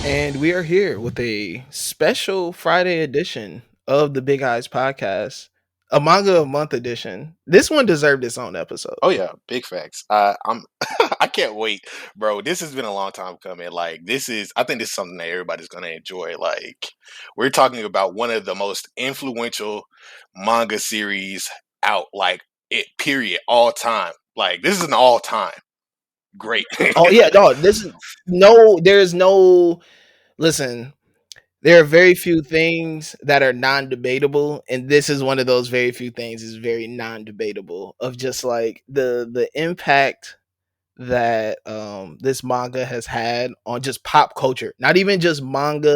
And we are here with a special Friday edition of the Big Eyes podcast, a Manga of Month edition. This one deserved its own episode. Oh yeah, big facts. I'm I can't wait, bro. This has been a long time coming. Like I think this is something that everybody's gonna enjoy. Like we're talking about one of the most influential manga series out, like it period, all time. Like this is an all time great. Oh yeah, no, this is there's no listen, there are very few things that are non-debatable, and this is one of those very few things is very non-debatable of just like the impact that this manga has had on just pop culture. Not even just manga,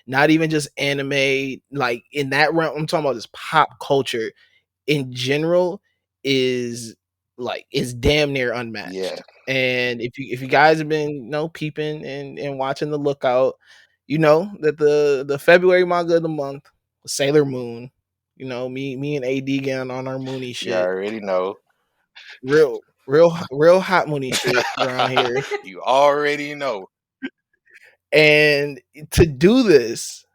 not even just anime, like in that realm. I'm talking about just pop culture in general is damn near Yeah, unmatched. And if you guys have been peeping and watching the lookout, you know that the February manga of the month was Sailor Moon. Me and AD getting on our Moonie you shit. already know. Real hot Moonie shit around here. You already know. And to do this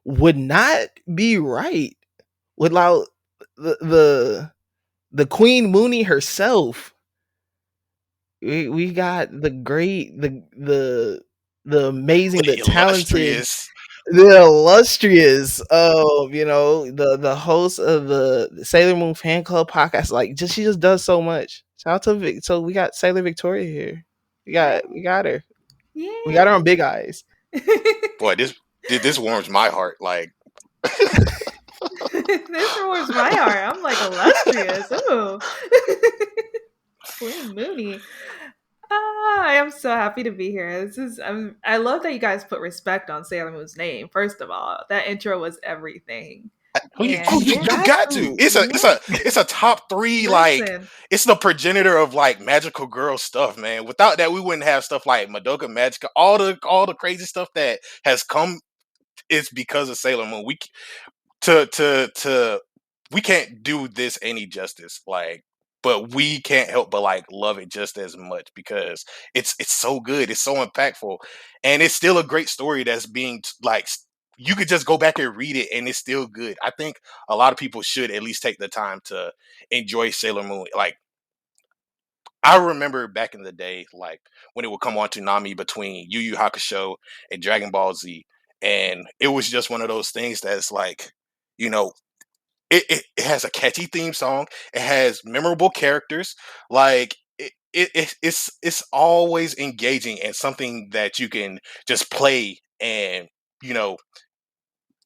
would not be right without the Queen Moonie herself. We got the great, the amazing, the talented, Illustrious. the illustrious of the host of the Sailor Moon fan club podcast. Like she just does so much. Shout out to Vic. So we got Sailor Victoria here. We got her. We got her on Big Eyes. Boy, this warms my heart. Like This warms my heart. I'm like illustrious. Ooh. Queen Moonie. I am so happy to be here. I love that you guys put respect on Sailor Moon's name. First of all, that intro was everything. And you yeah, got to. It's a top three. Like listen, it's the progenitor of like magical girl stuff, man. Without that, we wouldn't have stuff like Madoka Magica. All the crazy stuff that has come is because of Sailor Moon. To we can't do this any justice. Like, but we can't help but like love it just as much because it's so good. It's so impactful, and it's still a great story that's being like you could just go back and read it and it's still good. I think a lot of people should at least take the time to enjoy Sailor Moon. Like I remember back in the day, like when it would come on to Nami between Yu Yu Hakusho and Dragon Ball Z, and it was just one of those things that's like, you know, it has a catchy theme song. It has memorable characters. Like it's always engaging and something that you can just play and you know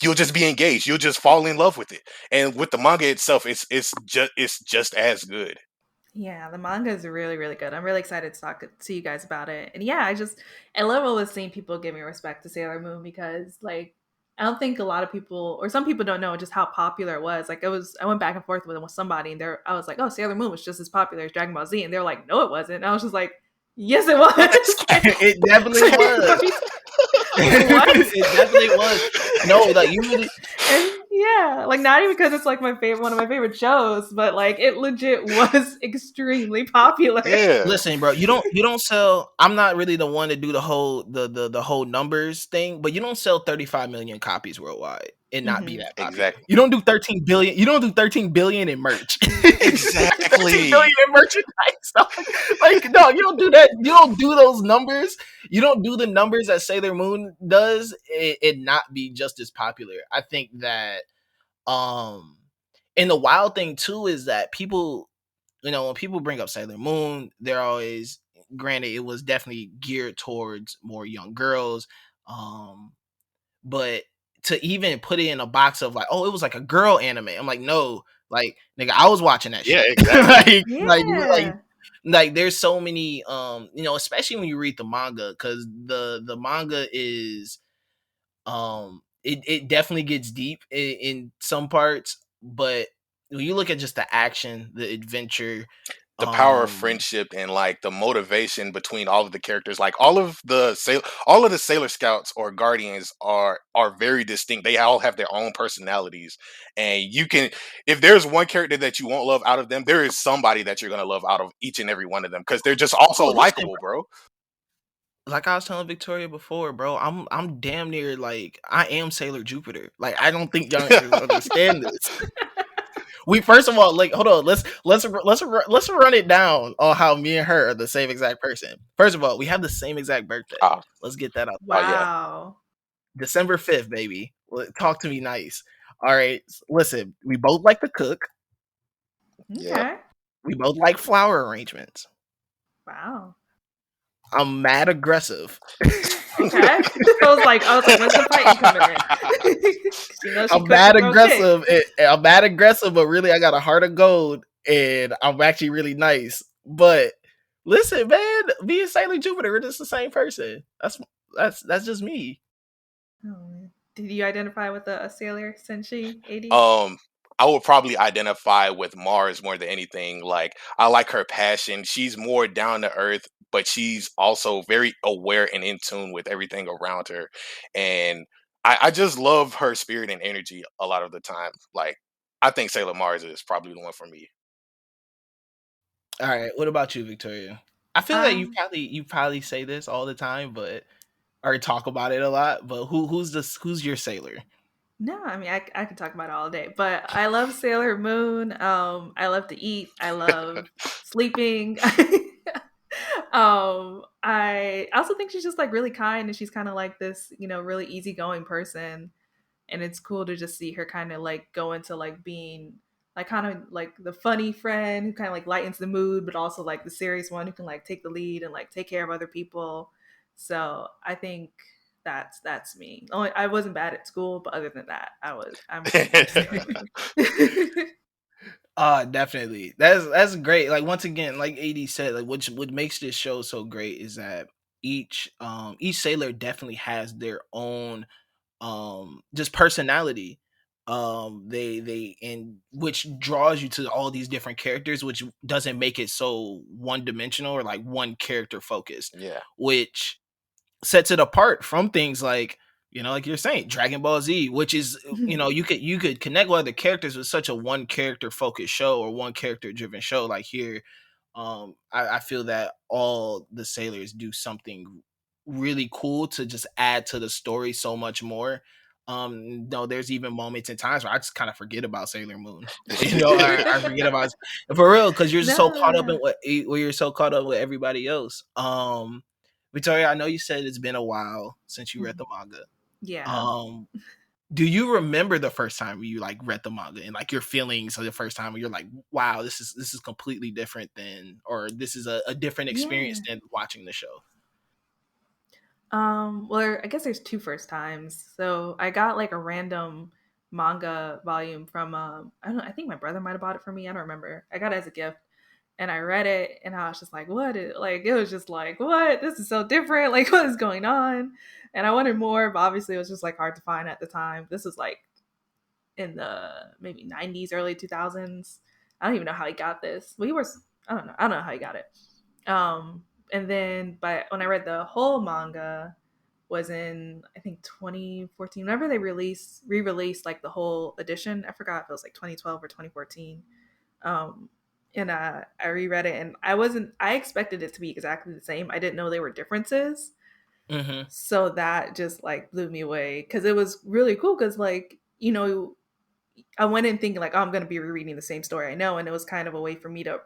you'll just be engaged. You'll just fall in love with it. And with the manga itself, it's just as good. yeah, the manga is really, really good. I'm really excited to talk to you guys about it. And yeah, I love always seeing people giving respect to Sailor Moon because like I don't think a lot of people or some people don't know just how popular it was. Like I went back and forth with somebody and I was like, oh, Sailor Moon was just as popular as Dragon Ball Z, and they're like, no, it wasn't. And I was just like, yes, it was. It definitely was. What? It definitely was. No, like you really. And yeah, like not even because it's like one of my favorite shows, but like it legit was extremely popular. Yeah. Listen, bro, you don't sell. I'm not really the one to do the whole numbers thing, but you don't sell 35 million copies worldwide and not be Mhm. that popular. Exactly. You don't do 13 billion. You don't do 13 billion in merch. 13 Exactly. billion in merchandise. Like no, you don't do that. You don't do those numbers. You don't do the numbers that Sailor Moon does and not be just as popular. I think that um and the wild thing too is that people, when people bring up Sailor Moon, they're always, granted, it was definitely geared towards more young girls. Um, but to even put it in a box of like, oh, it was like a girl anime. I'm like, no, like, nigga, I was watching that Yeah, shit. exactly. Like, Yeah. there's so many, especially when you read the manga, because the manga is, it definitely gets deep in some parts, but when you look at just the action, the adventure, The power of um friendship and like the motivation between all of the characters, like all of the Sailor Scouts or Guardians are very distinct. They all have their own personalities, and you can, if there's one character that you won't love out of them, there is somebody that you're gonna love out of each and every one of them because they're just also oh listen, likable, bro. like I was telling Victoria before, bro, I'm damn near like I am Sailor Jupiter. Like I don't think y'all niggas understand this. We first of all, like, hold on, let's run it down on how me and her are the same exact person. First of all, we have the same exact birthday. Ah, Let's get that out the oh way. yeah, Wow. December 5th, baby. Talk to me nice. All right, listen, we both like to cook. yep. Okay. We both like flower arrangements. Wow. I'm mad aggressive. Okay. I was like, when's the fighting coming in? She knows she I'm quick to mad throw kicks. aggressive. I'm mad aggressive, but really, I got a heart of gold, and I'm actually really nice. But listen, man, me and Sailor Jupiter, we're just the same person. That's just me. Oh, man. Did you identify with a sailor, Senshi, AD? um, I would probably identify with Mars more than anything. Like I like her passion. She's more down to earth, but she's also very aware and in tune with everything around her. And I just love her spirit and energy a lot of the time. Like I think Sailor Mars is probably the one for me. All right, what about you, Victoria? I feel that Um, you probably say this all the time, but or talk about it a lot. But who's your Sailor? no, I mean I could talk about it all day, but I love Sailor Moon. I love to eat. I love sleeping. I also think she's just like really kind, and she's kind of like this, really easygoing person. And it's cool to just see her kind of like go into like being like kind of like the funny friend who kind of like lightens the mood, but also like the serious one who can like take the lead and like take care of other people. So I think that's me. Only I wasn't bad at school, but other than that, I'm Sailor Moon. Definitely. That's great. Like once again, like AD said, like what makes this show so great is that each sailor definitely has their own just personality. They and which draws you to all these different characters, which doesn't make it so one dimensional or like one character focused, Yeah. which sets it apart from things like like you're saying Dragon Ball Z, which is you could connect with other characters with such a one character focused show or one character driven show. Like here, I feel that all the sailors do something really cool to just add to the story so much more. No, there's even moments and times where I just kind of forget about Sailor Moon. I forget about for real because you're just so No, caught up in yeah, where you're so caught up with everybody else. Victoria, I know you said it's been a while since you read the manga. yeah. Um, do you remember the first time you like read the manga and like your feelings of the first time where you're like, wow, this is completely different than or this is a different experience Yeah. than watching the show? Well, I guess there's two first times. So I got like a random manga volume from I don't know, I think my brother might have bought it for me. I don't remember. I got it as a gift and I read it and I was just like, like it was just like, what? This is so different. Like what is going on? And I wanted more, but obviously it was just like hard to find at the time. This was like in the maybe 90s, early 2000s. I don't even know how he got this. Well, he was I don't know how he got it. And then but when I read the whole manga was in I think 2014. Whenever they re-released like the whole edition, I forgot if it was like 2012 or 2014. Um, and I reread it, and I expected it to be exactly the same. I didn't know there were differences, Mm-hmm. so that just like blew me away because it was really cool. Because like I went in thinking like, oh, I'm going to be rereading the same story I know, and it was kind of a way for me to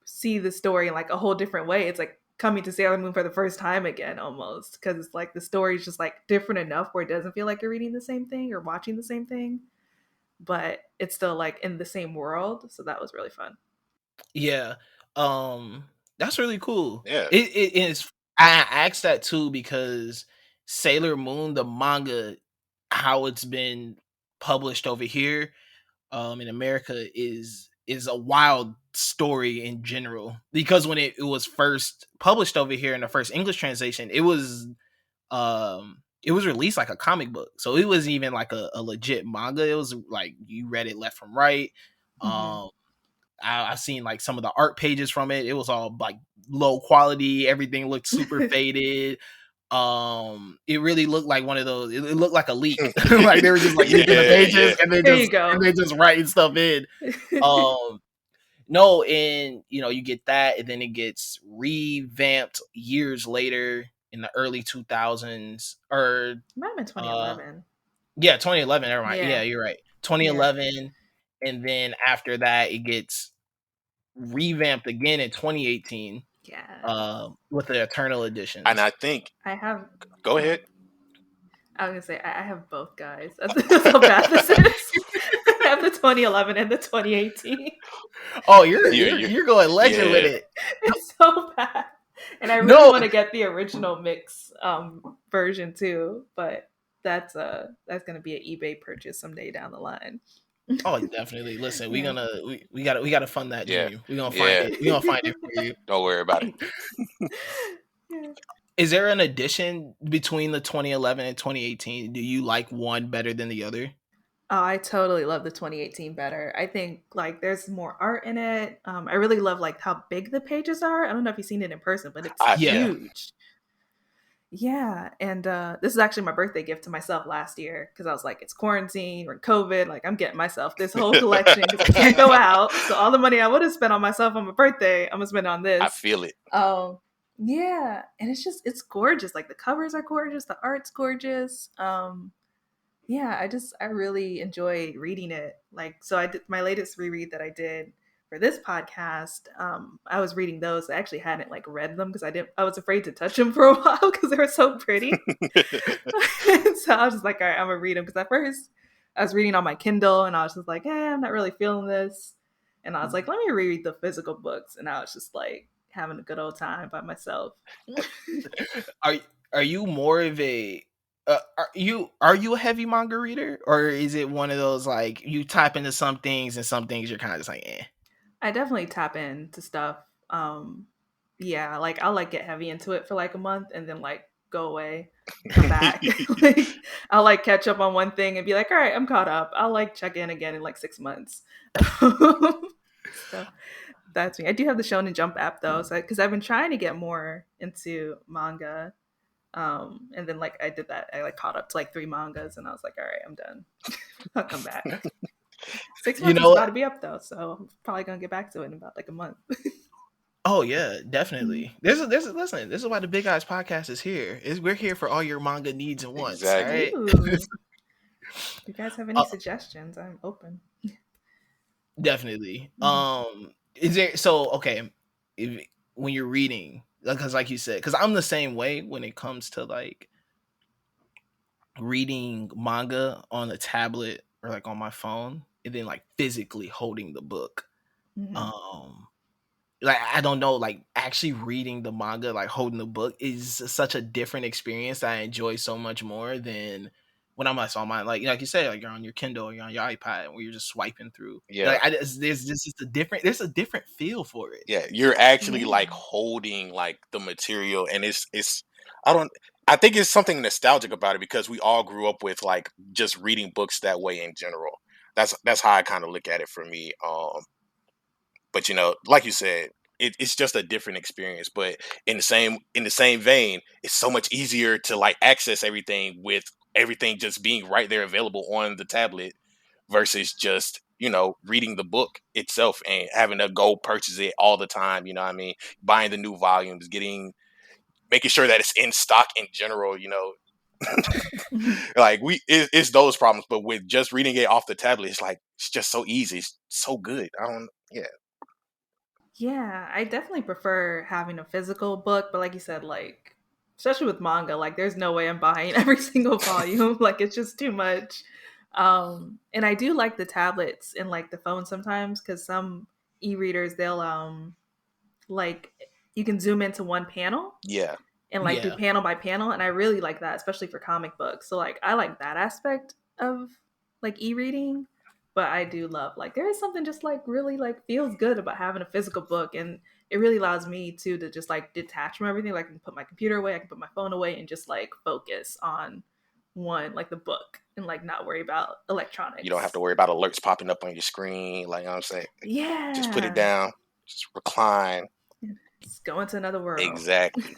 see the story in like a whole different way. It's like coming to Sailor Moon for the first time again almost because it's like the story is just like different enough where it doesn't feel like you're reading the same thing or watching the same thing, but it's still like in the same world. So that was really fun. Yeah. Um that's really cool. Yeah. It is I asked that too because Sailor Moon, the manga, how it's been published over here in America is a wild story in general because when it was first published over here in the first English translation, it was released like a comic book. So it wasn't even like a legit manga. It was like you read it left from right. Mm-hmm. Um I've seen like some of the art pages from it. It was all like low quality. Everything looked super faded. It really looked like one of those. It looked like a leak. Like they were just like leaking the Yeah. pages Yeah. and then There you just go. writing stuff in. Um, no, and you get that, and then it gets revamped years later. in the early 2000s, or It might have been 2011. yeah, 2011. Never mind. Yeah, Yeah. you're right. Yeah. 2011, and then after that, it gets revamped again in 2018 Yeah. with the Eternal And editions. I think I have. go ahead. I was gonna say I have both, guys. That's how bad this is. I have the 2011 and the 2018. Oh, You're you're going legend with yeah. it. It's so bad, and I really No, want to get the original mix version too. But that's gonna be an eBay purchase someday down the line. oh, definitely. Listen, Yeah. we gotta fund that Yeah. dream. We're gonna find Yeah. it. We're gonna find it for you. Don't worry about it. Thanks. Yeah. Is there an addition between the 2011 and 2018? Do you like one better than the other? Oh, I totally love the 2018 better. I think like there's more art in it. I really love like how big the pages are. I don't know if you've seen it in person, but it's Yeah. huge. Yeah, and this is actually my birthday gift to myself last year because I was like, it's quarantine or COVID. Like, I'm getting myself this whole collection because I can't go out. So all the money I would have spent on myself on my birthday, I'm gonna spend on this. I feel it. Yeah, and it's gorgeous. Like the covers are gorgeous, the art's gorgeous. Yeah, I really enjoy reading it. Like, so I did my latest reread that I did for this podcast. I was reading those. I actually hadn't like read them because I was afraid to touch them for a while because they were so pretty. So I was just like, all right, I'm gonna read them because at first I was reading on my Kindle and I was just like, I'm not really feeling this. And I was like, let me reread the physical books, and I was just like having a good old time by myself. Are you more of a are you a heavy manga reader, or is it one of those like you type into some things and some things you're kind of just like eh? I definitely tap into stuff. Yeah, like I'll like get heavy into it for like a month and then like go away, come back. Like I'll like catch up on one thing and be like, all right, I'm caught up. I'll like check in again in like 6 months. So that's me. I do have the Shonen Jump app though, so because I've been trying to get more into manga. And then like I did that. I like caught up to like 3 mangas and I was like, all right, I'm done. I'll come back. 6 months is about to be up though, so I'm probably gonna get back to it in about like a month. Oh yeah, definitely. Listen. This is why the Big Eyes podcast is here. We're here for all your manga needs and wants. Exactly. All right. If you guys have any suggestions, I'm open. Definitely. Is there okay? When you're reading, because like you said, because I'm the same way when it comes to like reading manga on a tablet or like on my phone, and then like physically holding the book. Like I don't know, like actually reading the manga, like holding the book, is such a different experience that I enjoy so much more than when I'm on my like you said, like you're on your Kindle or you're on your iPad where you're just swiping through. Yeah. Like there's just there's a different feel for it. Yeah, you're actually like holding like the material, and it's I think it's something nostalgic about it because we all grew up with like just reading books that way in general. That's how I kind of look at it for me. But like you said, it's just a different experience. But in the same vein, it's so much easier to like access everything with everything just being right there available on the tablet versus just reading the book itself and having to go purchase it all the time. You know what I mean? Buying the new volumes, making sure that it's in stock in general. Like it's those problems. But with just reading it off the tablet, it's just so easy. It's so good. Yeah, I definitely prefer having a physical book, but like you said, like especially with manga, like there's no way I'm buying every single volume. Like it's just too much. And I do like the tablets and like the phone sometimes because some e-readers they'll like you can zoom into one panel Yeah. and like do panel by panel, and I really like that, especially for comic books. So like I like that aspect of like e-reading, but I do love like there is something just like really like feels good about having a physical book, and it really allows me to just like detach from everything. Like I can put my computer away, I can put my phone away, and just like focus on one like the book and like not worry about electronics. You don't have to worry about alerts popping up on your screen. Like I'm saying, Yeah, just put it down, just recline, just go into another world. Exactly.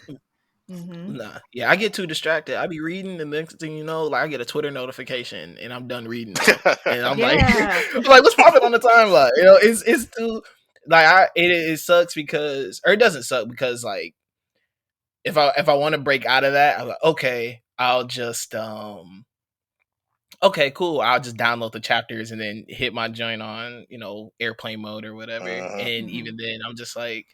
Nah, yeah, I get too distracted. I be reading, and the next thing you know, like I get a Twitter notification, and I'm done reading now. And I'm like, what's popping on the timeline? It's too like it sucks because, or it doesn't suck because like if I want to break out of that, I'm like, okay, I'll just okay, cool. I'll just download the chapters and then hit my joint on, airplane mode or whatever. Mhm. And even then, I'm just like,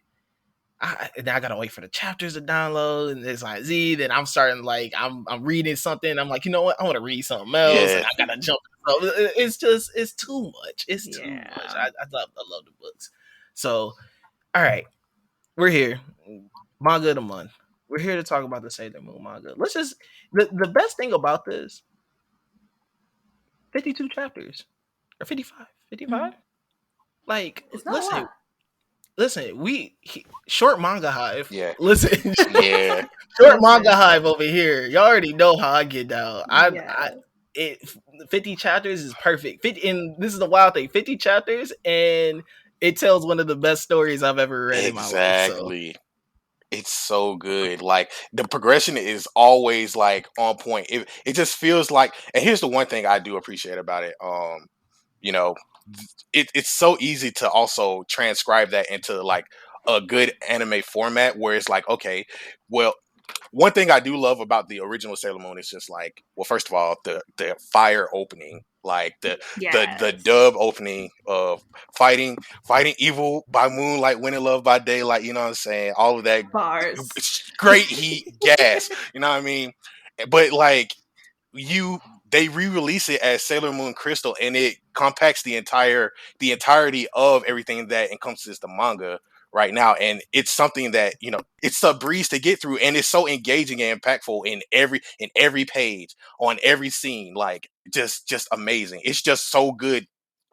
then I gotta wait for the chapters to download, and it's like Z. Then I'm starting like I'm reading something. I'm like, you know what? I want to read something else, and Yeah. I gotta jump. So it's too much. It's too much. Yeah. I love the books. So all right, we're here. Manga of the month. We're here to talk about the Sailor Moon manga. Let's just the best thing about this 52 chapters or 55, 55. Mhm. Like, It's not a listen, lot. short manga hive. Yeah. Listen, Yeah. short manga Listen. hive over here. You already know how I get down. I Yeah. it 50 chapters is perfect. 50, and this is the wild thing. 50 chapters, and it tells one of the best stories I've ever read in my life. So Exactly. It's so good. Like the progression is always like on point. It just feels like, and here's the one thing I do appreciate about it. You know, it's so easy to also transcribe that into like a good anime format where it's like, okay, well, one thing I do love about the original Sailor Moon is just like, well, first of all, the fire opening, like the Yes. dub opening of fighting evil by moonlight, winning love by daylight. You know what I'm saying? All of that Bars. great heat, gas. You know what I mean? But like you they re-release it as Sailor Moon Crystal, and it compacts the entirety of everything that encompasses the manga right now, and it's something that it's a breeze to get through, and it's so engaging and impactful in every page, on every scene, like just amazing. It's just so good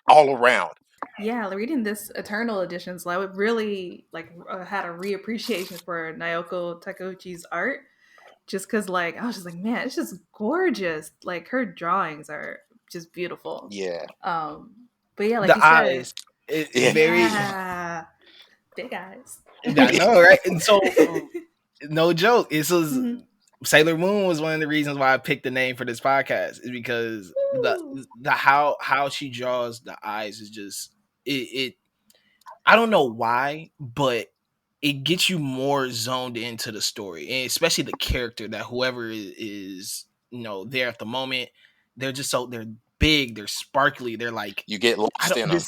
all around. Yeah, reading this Eternal edition, so I would really had a reappreciation for Naoko Takeuchi's art, just because like I was just like, man, it's just gorgeous. Like her drawings are just beautiful. Yeah. Um, but yeah, like the you said, eyes, it Yeah. very. yeah, big eyes. I know, right? And so, no joke. This was Mhm. Sailor Moon was one of the reasons why I picked the name for this podcast is because Woo. the how she draws the eyes is just it I don't know why, but it gets you more zoned into the story, and especially the character that whoever is there at the moment. They're big, they're sparkly, they're like You get I lost don't. in them.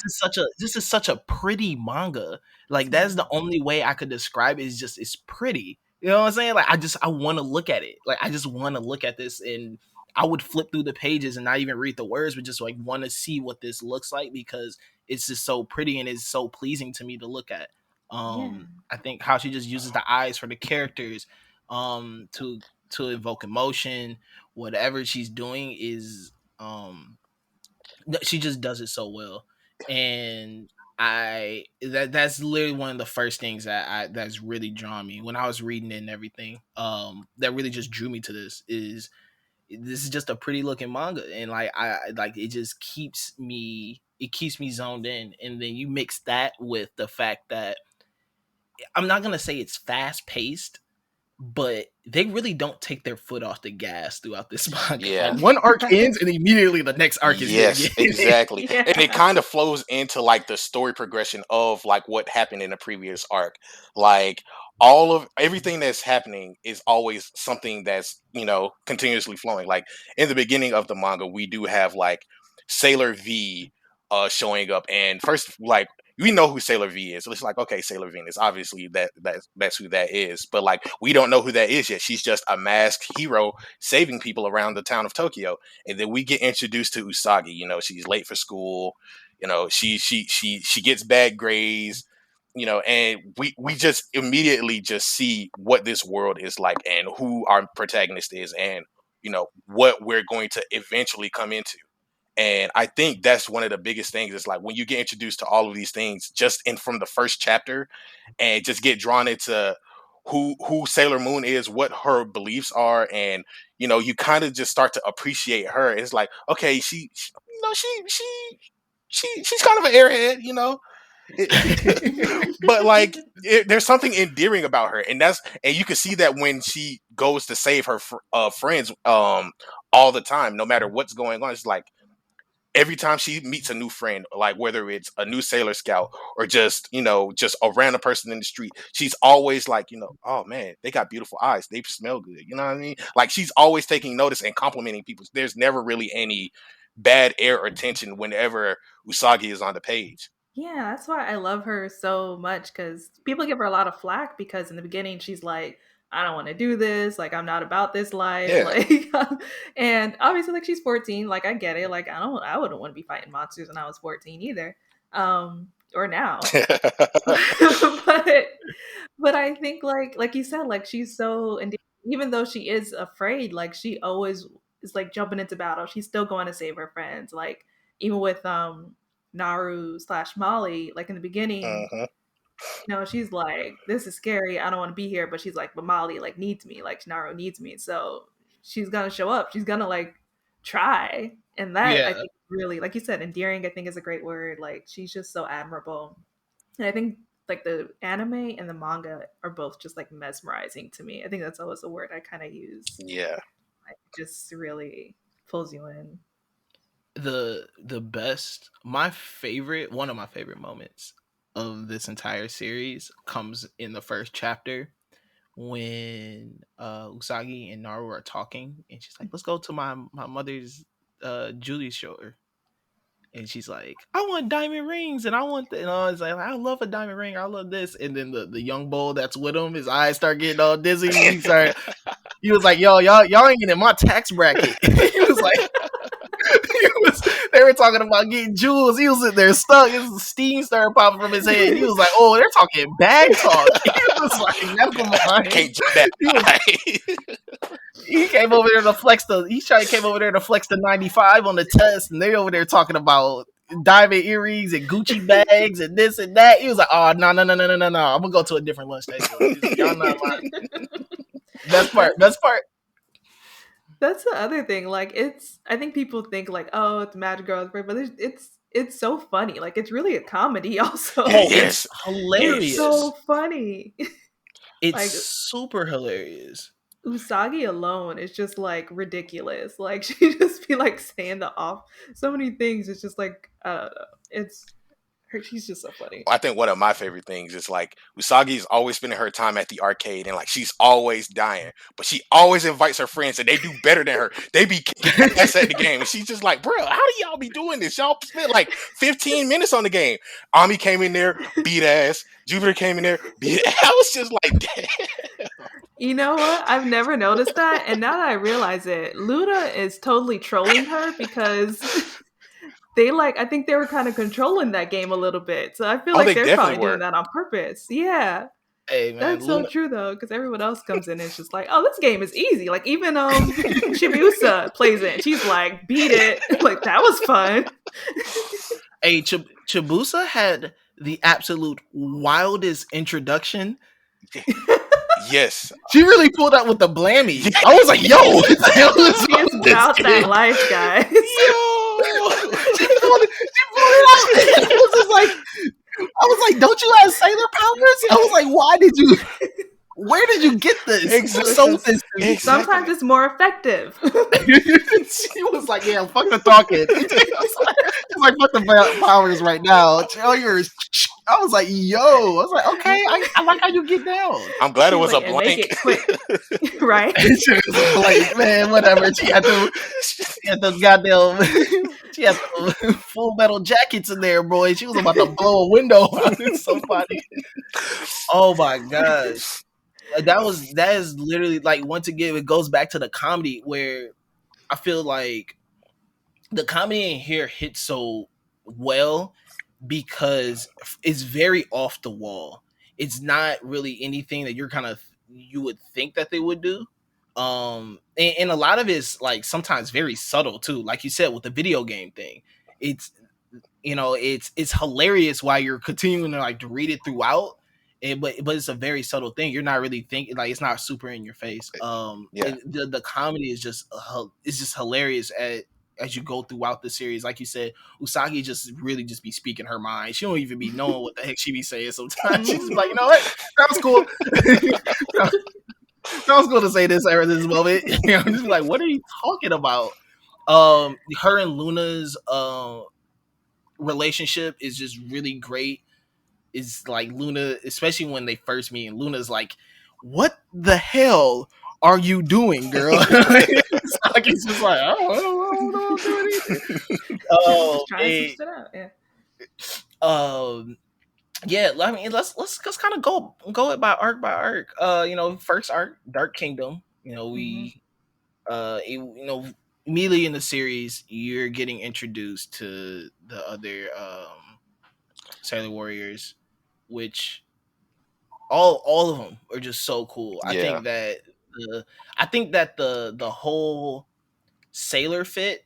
This is such a pretty manga. Like that's the Yeah. only way I could describe it. Is just it's pretty. You know what I'm saying? Like I want to look at it. Like I just want to look at this, and I would flip through the pages and not even read the words, but just like want to see what this looks like because it's just so pretty and it's so pleasing to me to look at. Yeah. I think how she just uses the eyes for the characters, to evoke emotion. Whatever she's doing is she just does it so well, and that's literally one of the first things that's really drawn me when I was reading it and everything. That really just drew me to this is just a pretty looking manga, and like I like it keeps me zoned in, and then you mix that with the fact that I'm not gonna say it's fast paced, but they really don't take their foot off the gas throughout this manga. Yeah. Like one arc ends and immediately the next arc is here Yes, again. exactly. And it Yeah. kind of flows into like the story progression of like what happened in the previous arc. Like all of everything that's happening is always something that's, continuously flowing. Like in the beginning of the manga, we do have like Sailor V showing up, and first like we know who Sailor V is. So it's like, okay, Sailor Venus, obviously that's who that is. But like we don't know who that is yet. She's just a masked hero saving people around the town of Tokyo, and then we get introduced to Usagi. She's late for school. She gets bad grades. And we just immediately just see what this world is like and who our protagonist is, and what we're going to eventually come into. And I think that's one of the biggest things. Is like when you get introduced to all of these things just in from the first chapter, and just get drawn into who Sailor Moon is, what her beliefs are, and you kind of just start to appreciate her. It's like, okay, she's kind of an airhead. But like there's something endearing about her, and you can see that when she goes to save her friends all the time, no matter what's going on. It's like every time she meets a new friend, like whether it's a new Sailor Scout or just, just a random person in the street, she's always like, oh man, they got beautiful eyes, they smell good, you know what I mean? Like she's always taking notice and complimenting people. There's never really any bad air or tension whenever Usagi is on the page. Yeah, that's why I love her so much, because people give her a lot of flack because in the beginning she's like, I don't want to do this, like I'm not about this life, Yeah. like and obviously like she's 14, like I get it, like I wouldn't want to be fighting monsters when I was 14 either. Or now. but but I think like you said, like she's so, and even though she is afraid, like she always is like jumping into battle. She's still going to save her friends. Like even with Naru slash Molly, like in the beginning, Mhm. she's like, this is scary, I don't want to be here, but she's like, but Molly like needs me, like Naru needs me, so she's gonna show up, she's gonna like try. And that I Yeah. think really, like you said, endearing I think is a great word. Like she's just so admirable. And I think like the anime and the manga are both just like mesmerizing to me. I think that's always a word I kind of use. Yeah. Like just really pulls you in. The best, one of my favorite moments of this entire series comes in the first chapter when Usagi and Naru are talking, and she's like, let's go to my mother's jewelry store. And she's like, I want diamond rings, and I want and I was like, I love a diamond ring, I love this. And then the young bull that's with him, his eyes start getting all dizzy. He was like, yo, y'all ain't in my tax bracket. He was like, they were talking about getting jewels. He was in there stuck. His steam started popping from his head. He was like, oh, they're talking bag talk. He was like, never mind. Can't jump that high. He came over there to flex the 95 on the test, and they over there talking about diamond earrings and Gucci bags and this and that. He was like, oh, no. I'm gonna go to a different lunch table. Y'all not lying. Best part. That's the other thing. Like I think people think like, oh, it's Magic Girl, but it's so funny. Like it's really a comedy also. Oh, Yes. it's hilarious. It's so funny. It's like super hilarious. Usagi alone is just like ridiculous. Like she just be like saying the off so many things. It's just like I don't know. It's her. She's just so funny. I think one of my favorite things is like Usagi's always spending her time at the arcade and like she's always dying, but she always invites her friends and they do better than her. They be kicking ass at the game, and she's just like, bro, how do y'all be doing this? Y'all spent like 15 minutes on the game. Ami came in there, beat ass. Jupiter came in there, beat ass. I was just like, damn. You know what? I've never noticed that, and now that I realize it, Luda is totally trolling her because I think they were kind of controlling that game a little bit. So I feel like They they're definitely probably were. doing that on purpose. Yeah. Hey man, That's so true though, because everyone else comes in and it's just like, oh, this game is easy. Like even Chibiusa plays it. She's like, beat it. Like that was fun. Hey, Chibusa had the absolute wildest introduction. Yes. She really pulled out with the blammy. I was like, yo, what the hell is She is about that life, guys. Yo. She pulled it out. I was like, don't you have sailor powers? I was like, where did you get this? Exactly. Who sold this to you? Exactly. Sometimes it's more effective. She was like, yeah, fuck the talking. She's like, fuck the powers right now. Tell yours. I was like, yo. I was like, okay, I like how you get down. I'm glad it was like, a and blank. make it quick. Right? She was a blank, man, whatever. She had those goddamn she had full metal jackets in there, boy. She was about to blow a window out. It's so funny. Oh my gosh. That is literally like, once again, it goes back to the comedy where I feel like the comedy in here hits so well because it's very off the wall. It's not really anything that you would think that they would do. And a lot of it's like sometimes very subtle too. Like you said with the video game thing, it's it's hilarious while you're continuing to like to read it throughout. But it's a very subtle thing. You're not really thinking, like, it's not super in your face. Yeah. The comedy is just hilarious as you go throughout the series. Like you said, Usagi just really just be speaking her mind. She don't even be knowing what the heck she be saying sometimes. She's just like, you know what? That was cool. That was cool to say this at this moment. Just be like, what are you talking about? Her and Luna's relationship is just really great. Is like Luna, especially when they first meet, and Luna's like, "What the hell are you doing, girl?" Saki's just like, "I don't know what I'm doing either." I'm just trying some It, shit out. Yeah. um, yeah. I mean, let's kind of go it by arc. First arc, Dark Kingdom. Mm-hmm. Immediately in the series, you're getting introduced to the other Sailor Warriors, which all of them are just so cool. I Yeah, think that the whole sailor fit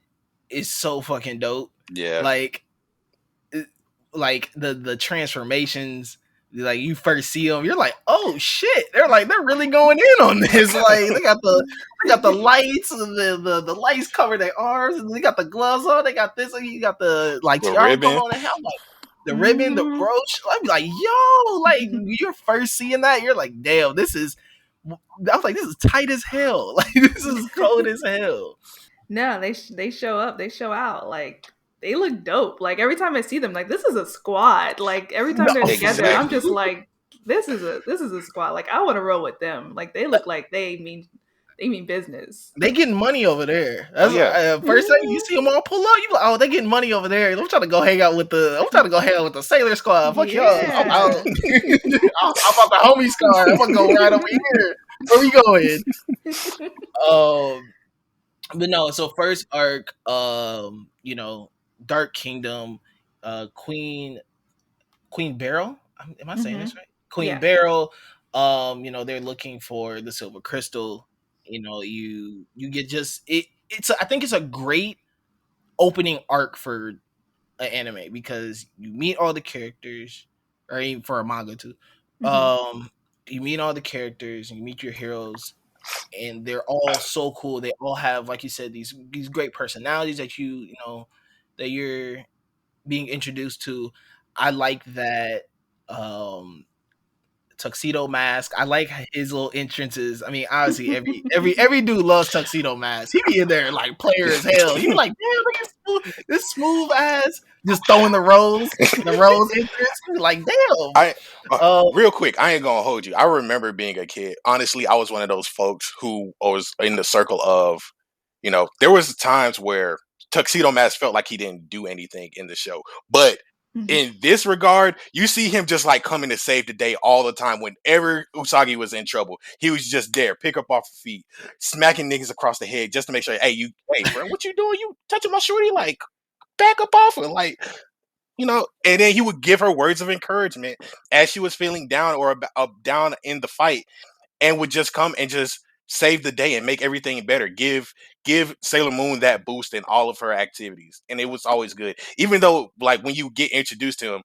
is so fucking dope. yeah. Like like the transformations, like you first see them, you're like, oh shit, they're really going in on this. Like they got the lights, the lights cover their arms, and they got the gloves on, they got this, and you got the like The tiara going ribbon. on the helmet, like the ribbon, the Mm-hmm. brooch. I'd be like, yo, like you're first seeing that, you're like, damn, this is. I was like, this is tight as hell. Like this is cold as hell. No, they show up, they show out. Like they look dope. Like every time I see them, like this is a squad. Like every time No, they're together, I'm Exactly. just like, this is a squad. Like I want to roll with them. Like they look like they mean business. they getting money over there. Oh That's yeah. first thing you see them all pull up. You like, oh, they getting money over there. I'm trying to go hang out with the Sailor Squad. Fuck y'all. I'm out. Yeah. I'm about the homie squad. I'm gonna go right over here. Where we going? Um, but no. So first arc, Dark Kingdom, Queen Beryl. Am I saying Hmm. this right? Queen Yeah. Beryl. They're looking for the silver crystal. You get just it. I think it's a great opening arc for an anime because you meet all the characters, or even for a manga too. Hmm. Um, you meet all the characters and you meet your heroes, and they're all so cool. They all have, like you said, these great personalities that that you're being introduced to. I like that Tuxedo Mask. I like his little entrances. I mean, obviously every dude loves Tuxedo Mask. He be in there like player as hell. He be like, damn, look at this smooth ass, just throwing the rose entrance. He be like, damn. I Uh, real quick, I ain't gonna hold you. I remember being a kid. Honestly, I was one of those folks who was in the circle of, there was times where Tuxedo Mask felt like he didn't do anything in the show. But Hmm. in this regard, you see him just like coming to save the day all the time. Whenever Usagi was in trouble, he was just there, pick up off the feet, smacking niggas across the head just to make sure, hey, bro, what you doing? You touching my shorty? Like, back up off her. Like, and then he would give her words of encouragement as she was feeling down or down in the fight, and would just come and just save the day and make everything better. Give Sailor Moon that boost in all of her activities, and it was always good. Even though, like, when you get introduced to him,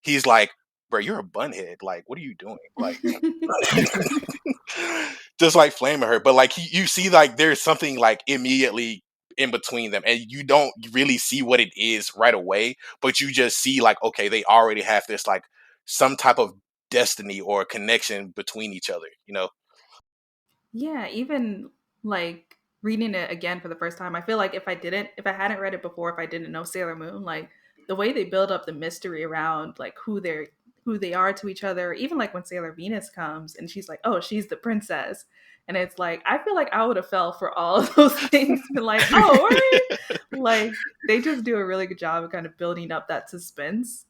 he's like, "Bro, you're a bunhead. Like, what are you doing?" Like, just like flaming her. But like, you see, like, there's something like immediately in between them, and you don't really see what it is right away, but you just see like, okay, they already have this like some type of destiny or connection between each other. Yeah, even like reading it again for the first time, I feel like if I hadn't read it before, if I didn't know Sailor Moon, like the way they build up the mystery around like who they are to each other, even like when Sailor Venus comes and she's like, oh, she's the princess. And it's like I feel like I would have fell for all of those things, been like, oh, right. Like they just do a really good job of kind of building up that suspense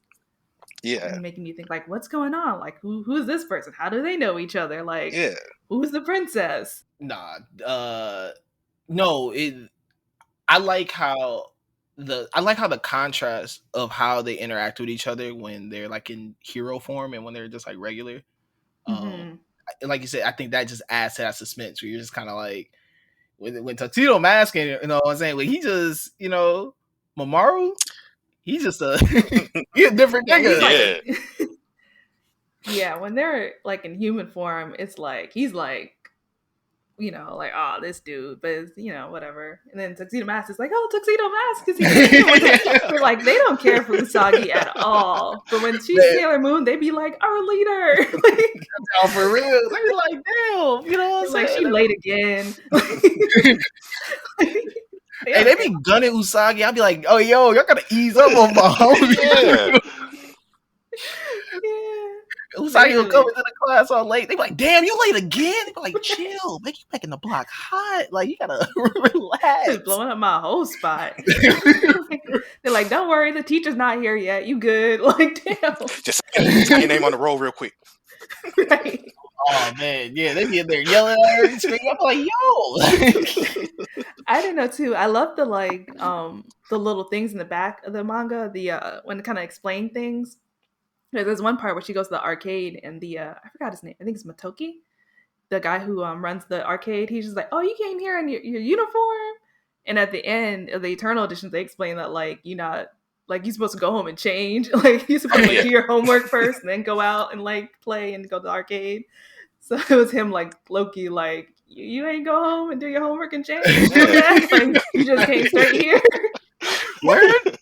Yeah, and making you think like, what's going on? Like who's this person? How do they know each other? Like yeah, who's the princess? nah. No. I like how the contrast of how they interact with each other when they're like in hero form and when they're just like regular. Um, Hmm. like you said, I think that just adds to that suspense where you're just kind of like when Tuxedo Mask, and you know what I'm saying, like he just Mamaru, he's just a he a different Yeah, he's nigga. like yeah, a yeah, when they're like in human form, it's like he's like, like, oh, this dude, but it's, whatever. And then Tuxedo Mask is like, oh, Tuxedo Mask is here. We're like, they don't care for Usagi at all. But when she's They Sailor Moon, they be like, our leader. down for real. They like, damn, you know what I'm Like, she saying? late again. Hey, they be gunning Usagi. I'll be like, oh, yo, y'all gotta ease up on my homie. Yeah. Usagi will come into the class all late. They be like, damn, you late again? They be like, chill, make you making the block hot. Like, you gotta relax. Just blowing up my whole spot. They're like, don't worry, the teacher's not here yet. You good? Like, damn. Just sign your name on the roll real quick. Right. Oh man, yeah, they be in there yelling at her and screaming. I'm like, yo. I don't know too. I love the the little things in the back of the manga, the when it kind of explain things. There's one part where she goes to the arcade and the I forgot his name. I think it's Matoki, the guy who runs the arcade. He's just like, oh, you came here in your uniform. And at the end of the Eternal editions, they explain that like you're not like you're supposed to go home and change. Like you're supposed to like, do your homework first and then go out and like play and go to the arcade. So it was him like Loki, like you ain't go home and do your homework and change. Like you just came straight here. Word?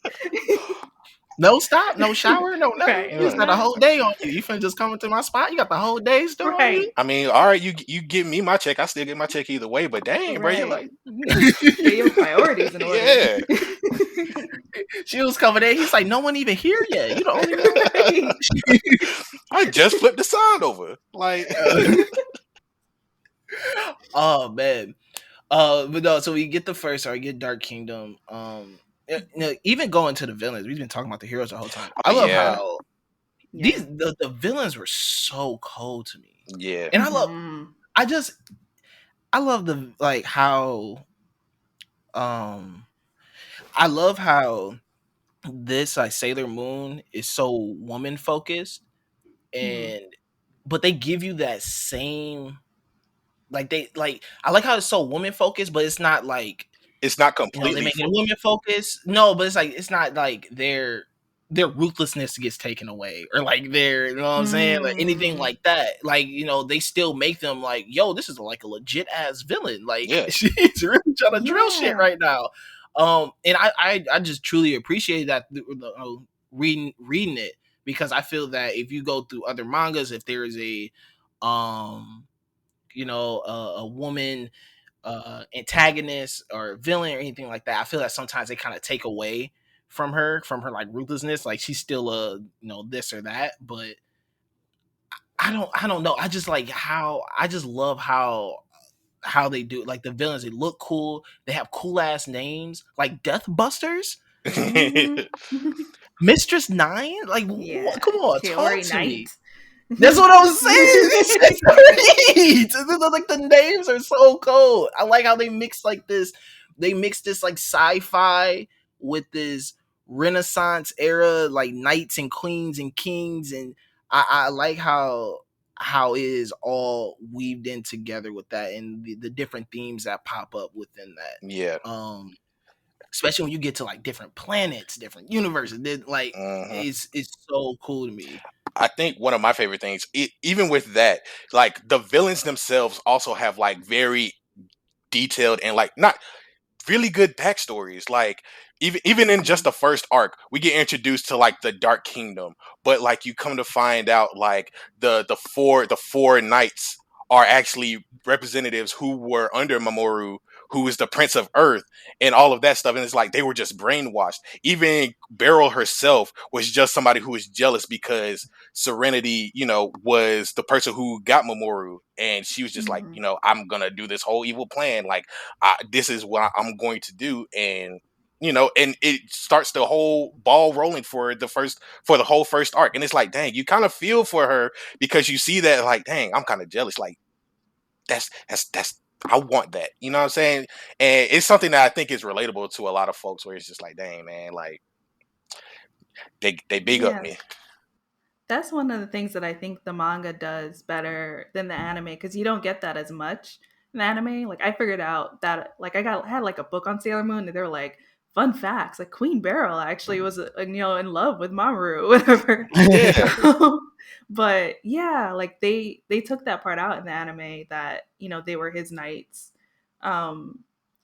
No stop, no shower, no nothing. Right. You just got a whole day on you. You finna just come into my spot. You got the whole day still on you. I mean, all right, you give me my check. I still get my check either way. But dang, bro, you like your priorities in order. Yeah. She was coming in. He's like, no one even here yet. You the only one. I just flipped the sound over. Like, oh man. But no. So we get the first. Or we get Dark Kingdom. Even going to the villains, we've been talking about the heroes the whole time. I love how these the villains were so cold to me. Yeah, and I love the like how I love how this like Sailor Moon is so woman focused, and but they give you that same like they like I like how it's so woman focused, but it's not like. It's not completely. They make it women focus. No, but it's like it's not like their ruthlessness gets taken away or like their, you know what I'm saying, like anything like that. Like, you know, they still make them like, yo, this is like a legit ass villain. Like she's really trying to drill shit right now. And I just truly appreciate that reading it, because I feel that if you go through other mangas, if there is a you know, a woman antagonist or villain or anything like that, I feel that sometimes they kind of take away from her like ruthlessness. Like she's still a, you know, this or that, but I don't know. I just like how I just love how they do it. Like the villains, they look cool. They have cool ass names like Death Busters, Mistress Nine. Like come on, talk to me. That's what I was saying. Like the names are so cool. I like how they mix like this. They mix this like sci-fi with this Renaissance era, like knights and queens and kings, and I like how it is all weaved in together with that, and the different themes that pop up within that. Yeah. Especially when you get to like different planets, different universes, like it's so cool to me. I think one of my favorite things, even with that, like the villains themselves also have like very detailed and like not really good backstories. Like even in just the first arc, we get introduced to like the Dark Kingdom, but like you come to find out like the four knights are actually representatives who were under Mamoru, who is the Prince of Earth, and all of that stuff. And it's like they were just brainwashed. Even Beryl herself was just somebody who was jealous because Serenity, you know, was the person who got Mamoru. And she was just like, you know, I'm going to do this whole evil plan. Like, this is what I'm going to do. And, you know, and it starts the whole ball rolling for the whole first arc. And it's like, dang, you kind of feel for her because you see that like, dang, I'm kind of jealous. Like, that's I want that. You know what I'm saying? And it's something that I think is relatable to a lot of folks where it's just like, dang, man, like they big up me. That's one of the things that I think the manga does better than the anime, because you don't get that as much in the anime. Like I figured out that like I had like a book on Sailor Moon and they were like, fun facts, like Queen Beryl actually was you know, in love with Mamoru, whatever. But yeah, like they took that part out in the anime that, you know, they were his knights, and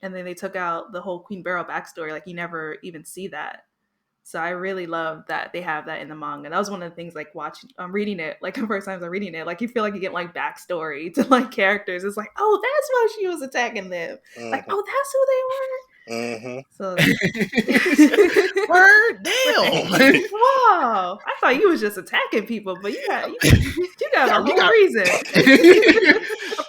then they took out the whole Queen Beryl backstory. Like you never even see that. So I really love that they have that in the manga. That was one of the things, like watching, reading it, like the first times I'm reading it, like you feel like you get like backstory to like characters. It's like, oh, that's why she was attacking them. Like, oh, that's who they were. Mm-hmm. So Word damn. wow, I thought you was just attacking people, but you got a You whole got- reason. I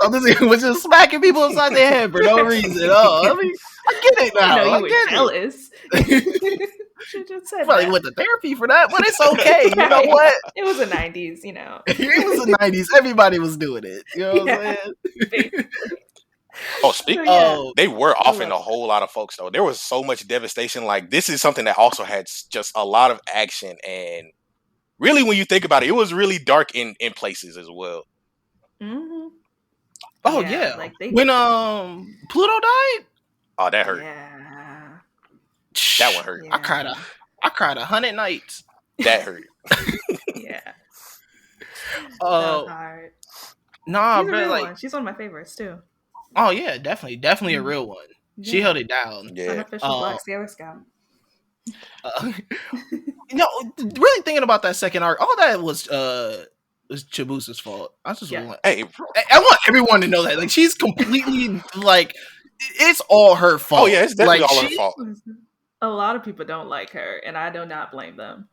thought this was just smacking people upside their head for no reason. Oh, I mean, I get it I now. know you I were get jealous. it. Should just said Probably that. went to therapy for that, but it's okay. You know what? It was the 90s, you know. It was the 90s. Everybody was doing it. You know what I'm saying? Basically. Oh, So, yeah. they were I offing love a whole lot of folks though. There was so much devastation. Like this is something that also had just a lot of action, and really, when you think about it, it was really dark in places as well. Mm-hmm. Oh yeah. like they. When Pluto died, Oh, that hurt. Yeah. That one hurt. I cried 100 nights. That hurt. Yeah. That was hard. Nah, She's a bro, real like, one. She's one of my favorites too. oh yeah, definitely a real one. She held it down. Yeah. Unofficial Black Sailor Scout. You know, really thinking about that second arc, all that was Chibusa's fault. I just want, Hey, I want everyone to know that. Like, she's completely like, it's all her fault. oh yeah, it's definitely like, all her fault. A lot of people don't like her, and I do not blame them.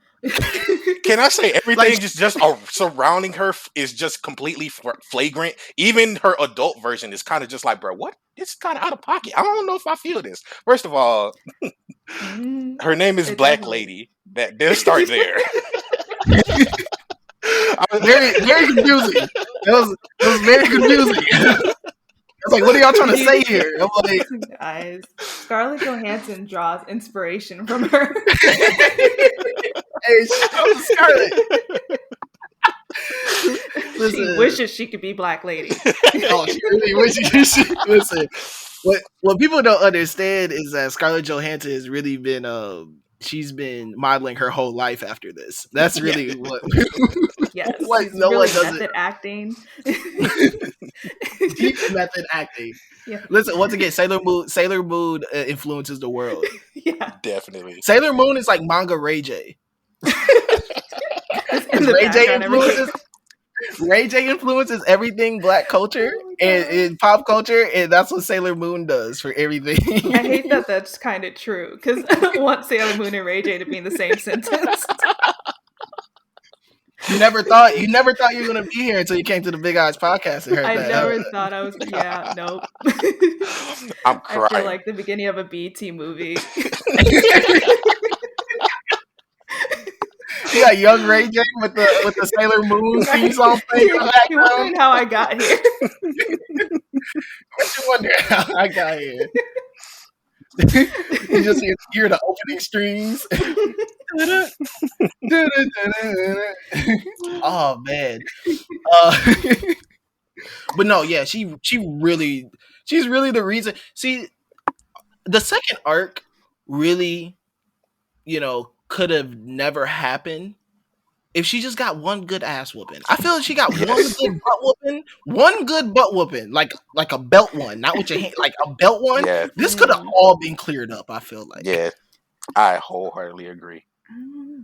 Can I say everything Like- just surrounding her is just completely flagrant? Even her adult version is kind of just like, bro, what? It's kind of out of pocket. I don't know if I feel this. First of all, her name is Black Lady. That they'll start there. very confusing. It was very confusing. I was like, what are y'all trying to say here? I'm like, guys, Scarlett Johansson draws inspiration from her. hey, shout out to Scarlett. She wishes she could be Black Lady. Oh, she really wishes. Listen, what people don't understand is that Scarlett Johansson has really been she's been modeling her whole life after this. That's really what. Yes, what she's no really one does method acting. Deep method acting. Yeah. Listen, once again, Sailor Moon influences the world. Yeah, definitely. Sailor Moon is like manga Ray J. Ray J influences everything Black culture and pop culture, and that's what Sailor Moon does for everything. I hate that that's kind of true because I don't want Sailor Moon and Ray J to be in the same sentence. You never thought you were gonna be here until you came to the Big Eyes podcast and heard I that. never thought I was. Yeah, nope. I'm crying. I feel like the beginning of a BT movie. You got young Ray J with the Sailor Moon theme song playing in the You're wondering how I got here. You wonder how I got here. You just hear the opening strings. Oh man. But no, yeah, she's really the reason. See, the second arc really, could have never happened if she just got one good ass whooping. I feel like she got one good butt whooping, like a belt one, not with your hand, like a belt one. Yeah. This could have all been cleared up. I feel like. Yeah, I wholeheartedly agree.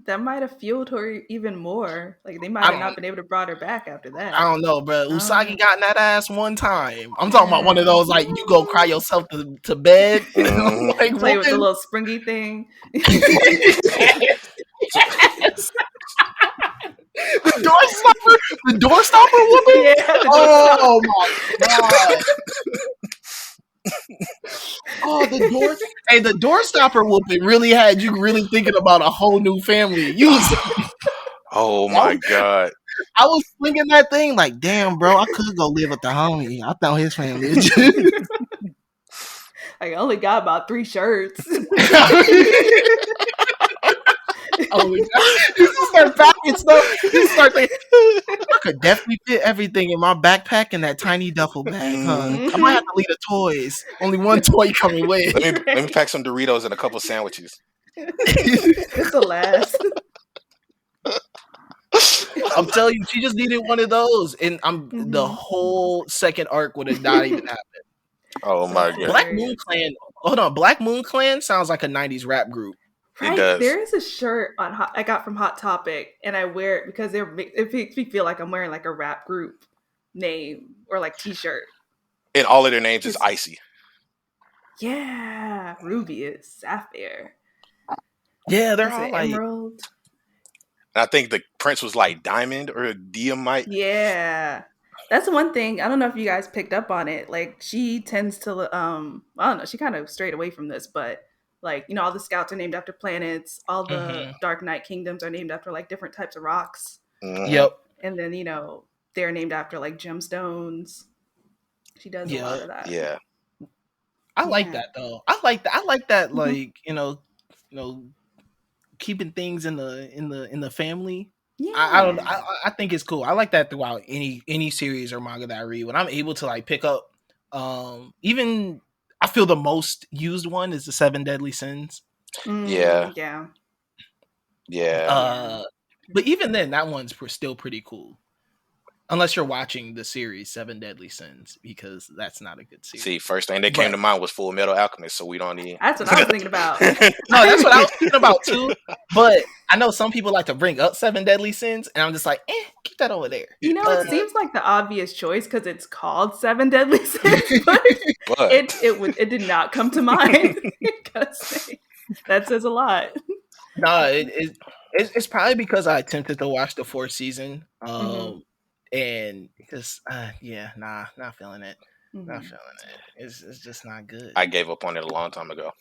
That might have fueled her even more. Like they might have not been able to brought her back after that. I don't know, bro. Usagi got in that ass one time. I'm talking about one of those like you go cry yourself to bed, like play with the little springy thing. The door stopper whooping? Yeah. Oh my god. Oh, the door stopper whooping really had you really thinking about a whole new family. Oh my god. I was thinking that thing like, damn, bro, I could go live with the homie. I thought his family. I only got about 3 shirts. Oh, you just start packing stuff. You start thinking, I could definitely fit everything in my backpack in that tiny duffel bag, huh? I might have to leave the toys. Only one toy coming with. Let me pack some Doritos and a couple sandwiches. It's the last. I'm telling you, she just needed one of those, and the whole second arc would have not even happened. Oh my god! Black Moon Clan. Hold on, Black Moon Clan sounds like a '90s rap group. Right? It does. There is a shirt I got from Hot Topic, and I wear it because it makes me feel like I'm wearing like a rap group name or like T-shirt. And all of their names is Icy. Yeah, Rubius, Sapphire. Yeah, they're What's all it? like, Emerald. And I think the prince was like Diamond or Diamite. Yeah. That's one thing. I don't know if you guys picked up on it. Like she tends to I don't know, she kind of strayed away from this, but like, you know, all the scouts are named after planets, all the mm-hmm. Dark Knight kingdoms are named after like different types of rocks. Mm-hmm. Yep. And then, you know, they're named after like gemstones. She does a lot Yep. of that. Yeah. I like Yeah. that though. I like that. I like that. Mhm. Like, you know, keeping things in the family. I don't. Yeah. I think it's cool. I like that throughout any series or manga that I read. When I'm able to like pick up, even I feel the most used one is the Seven Deadly Sins. Yeah. Yeah. Yeah. Yeah. Uh, but even then, that one's still pretty cool. Unless you're watching the series Seven Deadly Sins, because that's not a good See, series. first thing that came But to mind was Full Metal Alchemist, so we don't need. That's what I was thinking about. no, that's what I was thinking about too. But I know some people like to bring up Seven Deadly Sins, and I'm just like, keep that over there. You know, Uh, it seems like the obvious choice because it's called Seven Deadly Sins, but But it did not come to mind. Gotta say, that says a lot. no, it's probably because I attempted to watch the fourth season, Hmm. and because yeah, not feeling it, not Hmm. feeling it. It's just not good. I gave up on it a long time ago.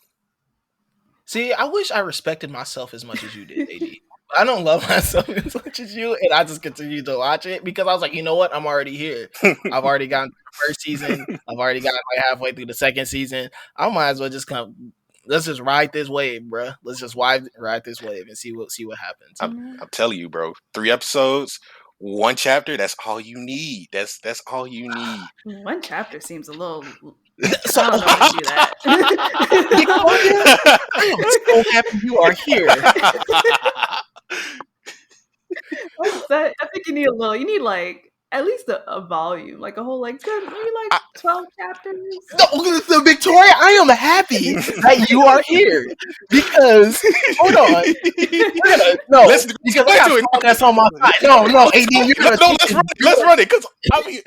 See, I wish I respected myself as much as you did, AD. I don't love myself as much as you, and I just continue to watch it because I was like, you know what? I'm already here. I've already gotten through the first season. I've already gotten like halfway through the second season. I might as well just come. Let's just ride this wave, bruh. Let's just ride this wave and see what happens. I'm, Yeah. I'm telling you, bro. 3 episodes, one chapter. That's all you need. That's all you need. One chapter seems a little. So, I don't know if I can do Victoria, that. I am so happy you are here. I think you need a little. You need like at least a volume, like a whole like good maybe like I- 12 chapters. No, so Victoria, I am happy that you are here because hold on. No, let's because go I back got to it. someone that's on my side. No, AD, you're No, gonna no, take let's this. run it. Let's run it. Cause I mean,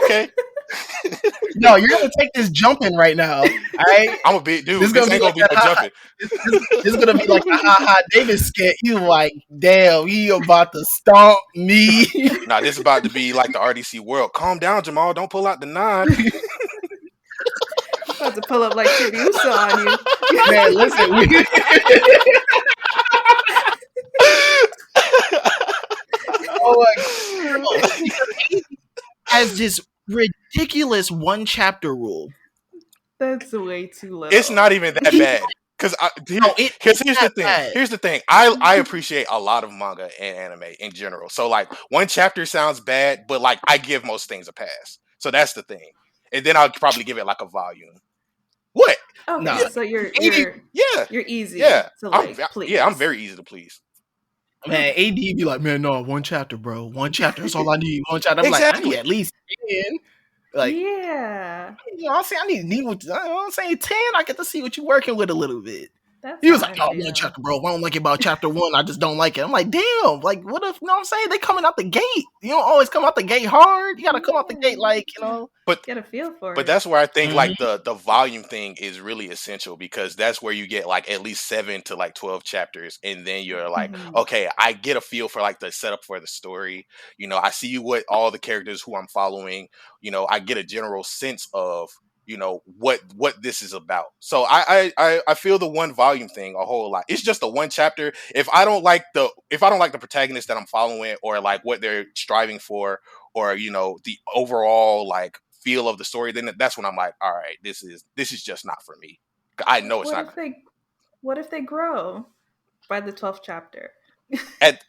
okay. No, you're gonna take this jumping right now. All right, I'm a big this dude. is This gonna be ain't like gonna be that. no jumping. This is gonna be like the Davis skit. You like, damn, you about to stomp me? Nah, this is about to be like the RDC world. Calm down, Jamal. Don't pull out the nine. About to pull up like Chibiusa on you. Man, listen. Oh my god, because AD has this ridiculous one chapter rule. That's way too It's little. not even that bad. Cause No, it's here's the not thing. bad. Here's the thing. I appreciate a lot of manga and anime in general. So like one chapter sounds bad, but like I give most things a pass. So that's the thing. And then I'll probably give it like a volume. What? Okay, Nah, so AD, Yeah. you're easy Yeah. to I'm like yeah, I'm please. very easy to please. man, Okay. AD be like, man, no, one chapter, bro. One chapter. That's all I need. One chapter. I'm like, I need Exactly. at least 10. Like, Yeah, I'm saying, what, I'm saying 10. I get to see what you're working with a little bit. that's He was how like, I oh, one feel. chapter, bro. If I don't like it about chapter one, I just don't like it. I'm like, damn, like, what if, you know what I'm saying? They coming out the gate. You don't always come out the gate hard. You got to come out the gate, Yeah, like, But get a feel for But it. that's where I think Mhm. like the volume thing is really essential because that's where you get like at least 7 to like 12 chapters, and then you're like, Hmm. okay, I get a feel for like the setup for the story. I see what all the characters who I'm following. I get a general sense of what this is about. So I feel the one volume thing a whole lot. It's just a one chapter. If I don't like the protagonist that I'm following or like what they're striving for or the overall like feel of the story, then that's when I'm like, all right, this is just not for me. I know it's What not. if they grow by the 12th chapter? At,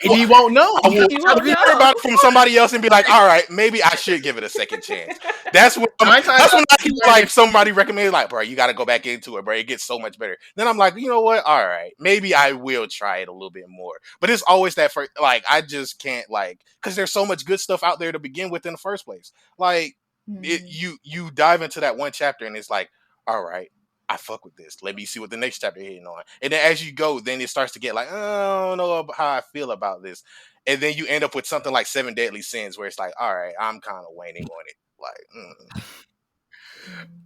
And he won't know. I You will got You to won't read know. about it from somebody else and be like, all right, maybe I should give it a second chance. That's when nine times that's out when of I 10, get you learn like if somebody recommended, like, bro, you got to go back into it, bro. It gets so much better. Then I'm like, you know what? All right, maybe I will try it a little bit more. But it's always that first, like, I just can't like because there's so much good stuff out there to begin with in the first place. Like, Hmm. you dive into that one chapter and it's like, all right. I fuck with this. Let me see what the next chapter hitting on. And then as you go, then it starts to get like, I don't know how I feel about this. And then you end up with something like Seven Deadly Sins, where it's like, all right, I'm kind of waning on it. Like,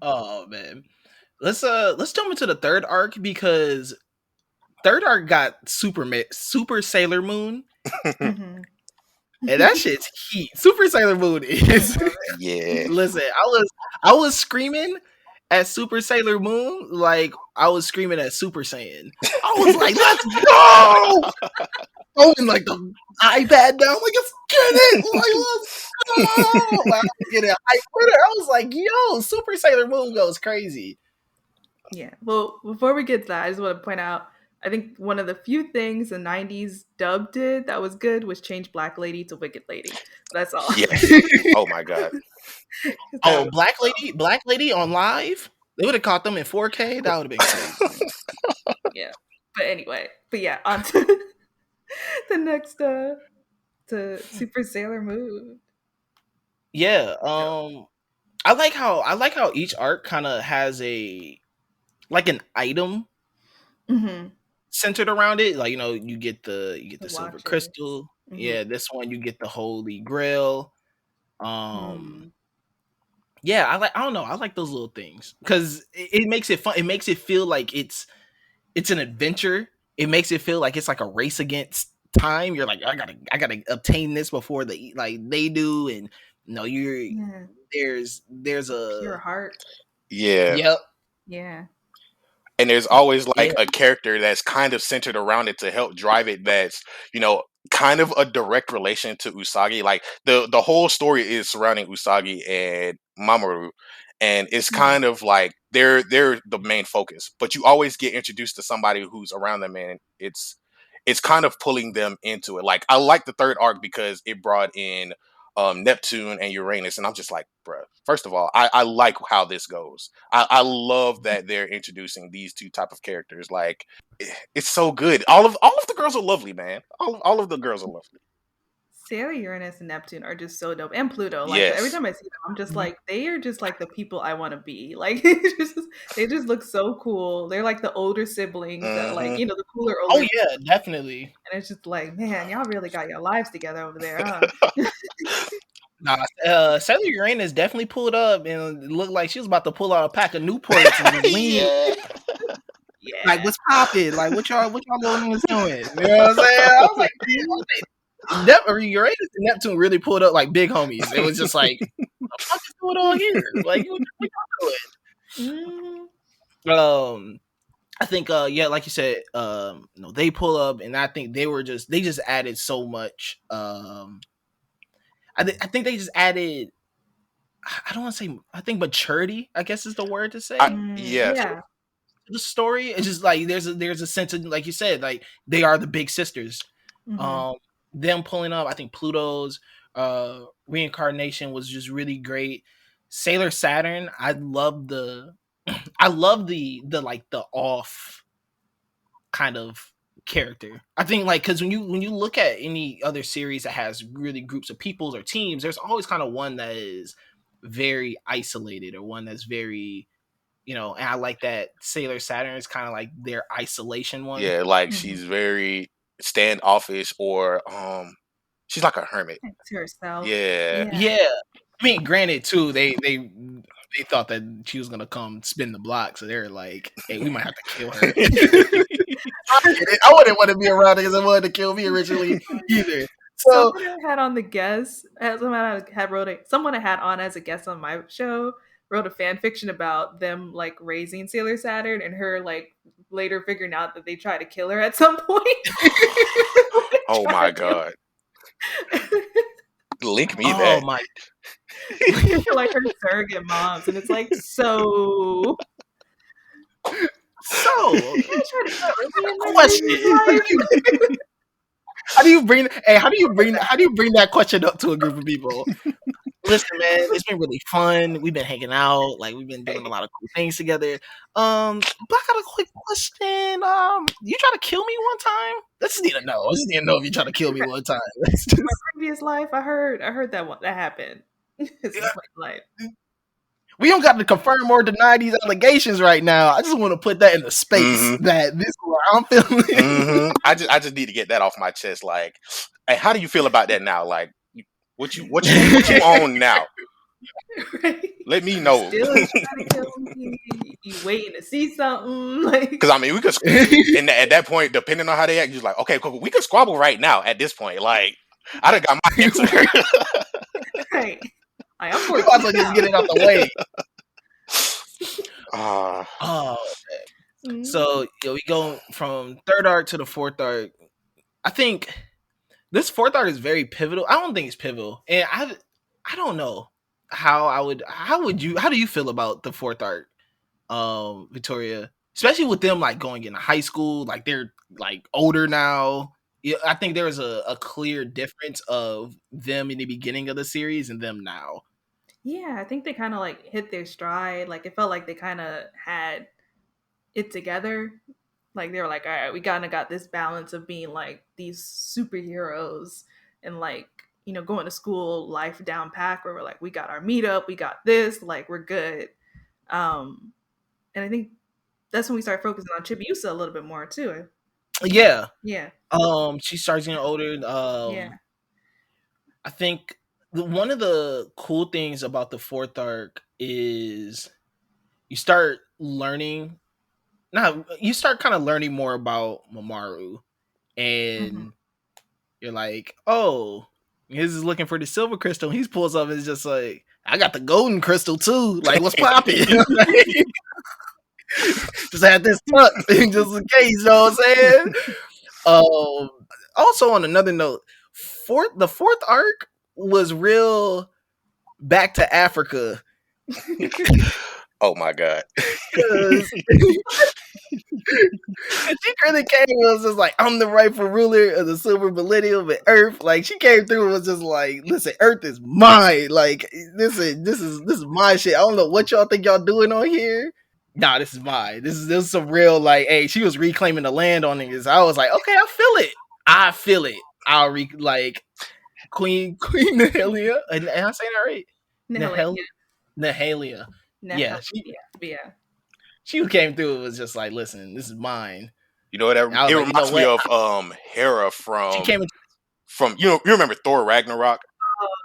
Oh man. Let's jump into the third arc because third arc got Super Sailor Moon, Mm-hmm. and that shit's heat. Super Sailor Moon I is love Yeah. listen, I was screaming at Super Sailor Moon like I was screaming at Super Saiyan. I was like, let's go! Throwing like the iPad down, like let's get it! Like let's go! Like, I was getting hyped with it. I was like, yo, Super Sailor Moon goes crazy. Yeah. Well, before we get to that, I just want to point out I think one of the few things the 90s dub did that was good was change Black Lady to Wicked Lady. That's all. Yes. Oh my god. Oh, That was, Black Lady on live? They would have caught them in 4K. That would have been crazy. yeah. But anyway, but yeah, on to the next to Super Sailor Moon. Yeah. I like how each arc kind of has a like an item Mm-hmm. centered around it. Like you get The the silver watches. crystal. Mm-hmm. Yeah, this one you get the holy grail. Mm. Yeah, I don't know. I like those little things because it makes it fun. It makes it feel like it's an adventure. It makes it feel like it's like a race against time. You're like, I gotta obtain this before they do, and no, Yeah. there's Pure a heart. Yeah. yep, Yeah. And there's always yeah, like a character that's kind of centered around it to help drive it, that's kind of a direct relation to Usagi. Like the whole story is surrounding Usagi and Mamoru, and it's Mm. kind of like they're the main focus, but you always get introduced to somebody who's around them, and it's kind of pulling them into it. Like I like the third arc because it brought in Neptune and Uranus, and I'm just like, bruh, first of all, I like how this goes. I love that they're introducing these two type of characters. Like it's so good. All of the girls are lovely, man. All of the girls are lovely. Sailor Uranus and Neptune are just so dope, and Pluto. Like every Yes. time I see them, I'm just mhm, like, they are just like the people I want to be. Like, they just look so cool. They're like the older siblings that, like, Hmm. the cooler oh older, yeah, definitely. and it's just like, man, y'all really got your lives together over there, huh? Nah, Sailor Uranus definitely pulled up and it looked like she was about to pull out a pack of Newports and just lean. Yeah. Like, Yeah. what's poppin'? Like, what y'all little niggas doing? You know what I'm saying? I was like, Uranus and Neptune really pulled up like big homies. It was just like, what the fuck is going on here? Like, what Mhm. y'all doing? I think, yeah, like you said, no, they pull up, and I think they just added so much. I think they just added. I don't want to say. I think maturity, I guess, is the word to say. Yeah. Yeah. The story it's just like there's a sense of, like you said, like they are the big sisters. Hmm. Um, them pulling up. I think Pluto's reincarnation was just really great. Sailor Saturn. I love the like the off kind of character. I think like because when you look at any other series that has really groups of peoples or teams, there's always kind of one that is very isolated or one that's very and I like that Sailor Saturn is kind of like their isolation one. Yeah. Like Hmm. she's very standoffish, or she's like a hermit. To herself. Yeah. Yeah. Yeah, I mean, granted, too, they thought that she was gonna come spin the block, so they're like, "Hey, we might have to kill her." I wouldn't want to be around because I wanted to kill me originally either. So, Someone I had on the guest, someone I had on as a guest on my show wrote a fan fiction about them like raising Sailor Saturn and her like later figuring out that they try to kill her at some point. Oh Try my to kill god. Link me oh that. my, her. Like her surrogate moms, and it's like so. so I tried to kill me in my previous question: life. how do you bring that question up to a group of people? Listen, man, it's been really fun. We've been hanging out, like we've been doing a lot of cool things together. But I got a quick question. You try to kill me one time? I just need to know. I just need to know if you try to kill me one time. It's In my just- previous life, I heard that happened. It's in my life. we don't got to confirm or deny these allegations right now. I just want to put that in the space Hmm. that this is what I'm feeling. I just need to get that off my chest. Like, hey, how do you feel about that now? Like, what you own now? Right? Let me You know. still ain't trying to kill me. You waiting to see something like. Because I mean, we could, and at that point, depending on how they act, you're like, okay, cool, we could squabble right now. At this point, like, I done got my answer. Right. Like, I'm We might 14 as well just now. get it out the way. Ah, Oh, Mm. so we go from third arc to the fourth arc. I think this fourth arc is very pivotal. I don't think it's pivotal, and I don't know how do you feel about the fourth arc, Victoria? Especially with them like going into high school, like they're like older now. Yeah, I think there's a clear difference of them in the beginning of the series and them now. Yeah, I think they kind of like hit their stride. Like it felt like they kind of had it together. Like they were like, all right, we kind of got this balance of being like these superheroes and like, you know, going to school life down pack where we're like, we got our meetup, we got this, like we're good. Um, and I think that's when we start focusing on Chibiusa a little bit more too. Yeah. Yeah. She starts getting older. Yeah. I think one of the cool things about the fourth arc is you start learning. Now you start kind of learning more about Mamaru, Mm-hmm. and you're like, oh, his is looking for the silver crystal. He pulls up and is just like, I got the golden crystal too. Like, what's popping? Just had this tucked just in case. You know what I'm saying? Um, Also on another note, the fourth arc was real back to Africa oh my god. because she really came and was just like, I'm the rightful ruler of the silver millennium and Earth. Like she came through and was just like, listen, Earth is mine. Like this is my shit. I don't know what y'all think y'all doing on here. Nah, this is mine. This is some real like, hey, she was reclaiming the land on niggas. I was like, okay, I feel it. I feel it. Like Queen Nahalia. Am I saying that right? No, like, Nahel Nahalia. no, Yeah, yeah. she came through and was just like, listen, this is mine. You know what? And I was It like, you know reminds me what? of Hera She came into from you remember Thor Ragnarok?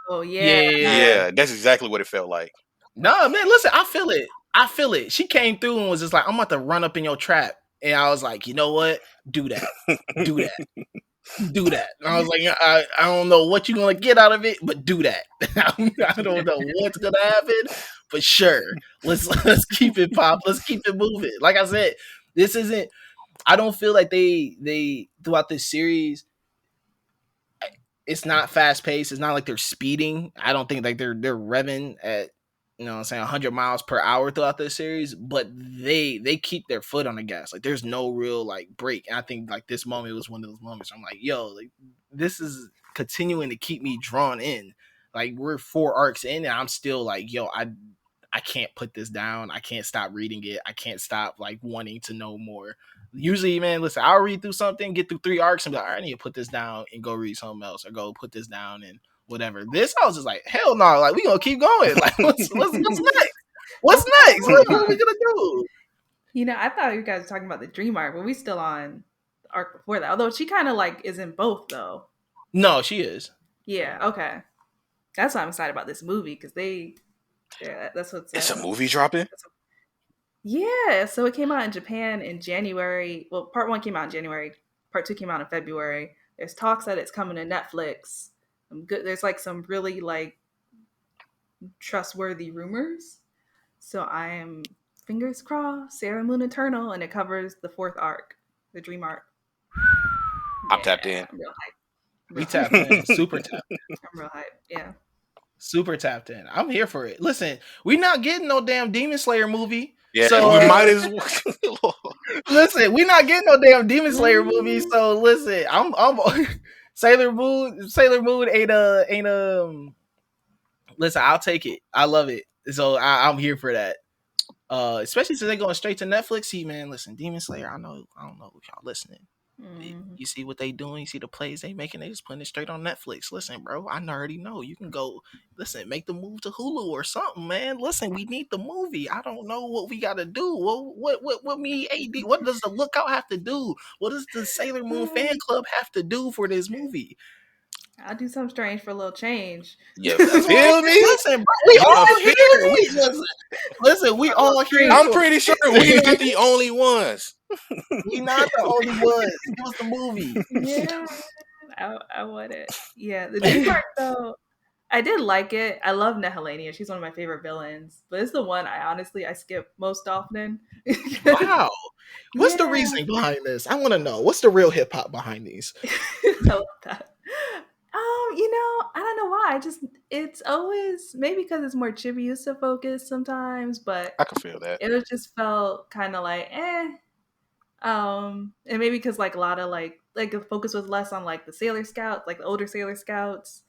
Oh yeah, yeah. yeah, yeah. Yeah, that's exactly what it felt like. No, man, listen, I feel it. I feel it. She came through and was just like, I'm about to run up in your trap. And I was like, you know what? Do that. Do that. Do that. And I was like, I don't know what you're gonna get out of it, but do that. I don't know what's gonna happen, but sure. Let's keep it pop. Let's keep it moving. Like I said, this isn't I don't feel like they throughout this series it's not fast paced. It's not like they're speeding. I don't think like they're revving at what I'm saying 100 miles per hour throughout this series, but they keep their foot on the gas. Like there's no real like break. And I think like this moment was one of those moments. I'm like, yo, like this is continuing to keep me drawn in. Like we're 4 arcs in, and I'm still like, yo, I can't put this down. I can't stop reading it. I can't stop like wanting to know more. Usually, man, listen, I'll read through something, get through 3 arcs, and be like, all right, I need to put this down and go read something else, or go put this down and whatever. This, I was just like, hell no, like we gonna keep going. Like, what's next? What's next? What are we gonna do? You know, I thought you guys were talking about the dream arc, but we still on the arc before that. Although she kind of like is in both though. No, she is. Yeah. Okay. That's why I'm excited about this movie because that's what's. It's a movie dropping? Yeah. So it came out in Japan in January. Well, part 1 came out in January. Part 2 came out in February. There's talks that it's coming to Netflix. There's like some really like trustworthy rumors. So I am fingers crossed, Sailor Moon Eternal, and it covers the 4th arc, the dream arc. I'm tapped in. I'm real hype. We tapped in. Super tapped in. I'm real hype. Yeah. Super tapped in. I'm here for it. Listen, we not getting no damn Demon Slayer movie. Yeah, so we might as well. Listen, we not getting no damn Demon Slayer movie. So listen, I'm Sailor Moon. Sailor Moon ain't listen, I'll take it. I love it. So I'm here for that. Especially since they're going straight to Netflix. See, man, listen, Demon Slayer. I don't know if y'all listening. Mm-hmm. You see what they doing? You see the plays they making? They just putting it straight on Netflix. Listen, bro, I already know. You can go, listen, make the move to Hulu or something, man. Listen, we need the movie. I don't know what we got to do. What me AD? What does the Lookout have to do? What does the Sailor Moon fan club have to do for this movie? I'll do something strange for a little change. You That's right. feel me? Listen, bro, we You all feel here. me? Listen, we all here I'm for pretty sure we not the only ones. we not the only ones. Give us the movie. Yeah, I want it. Yeah, the dream arc though, I did like it. I love Nehelania. She's one of my favorite villains, but it's the one I skip most often. Wow. What's the Yeah, reasoning behind this? I want to know. What's the real hip hop behind these? I love that. I don't know why. It's always maybe because it's more Chibiusa focused sometimes, but I can feel that. it was just felt kind of like eh. And maybe because like a lot of like the focus was less on like the Sailor Scouts, like the older Sailor Scouts.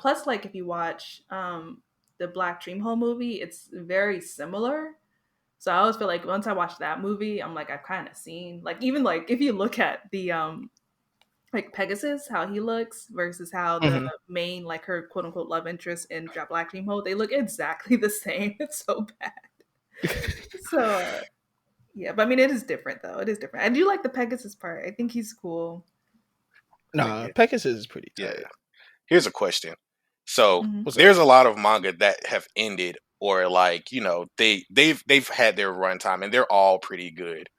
Plus, like if you watch the Black Dream Hole movie, it's very similar. So I always feel like once I watch that movie, I'm like I've kind of seen like even like if you look at the like Pegasus, how he looks versus how the Mhm. main like her quote unquote love interest in Black Dream Hole, they look exactly the same. It's so bad. So yeah, but I mean, it is different though. It is different. I do like the Pegasus part. I think he's cool. Nah, Pegasus is pretty Yeah. tight. Here's a question. So Mhm. What's up? there's a lot of manga that have ended, or like they've had their runtime and they're all pretty good,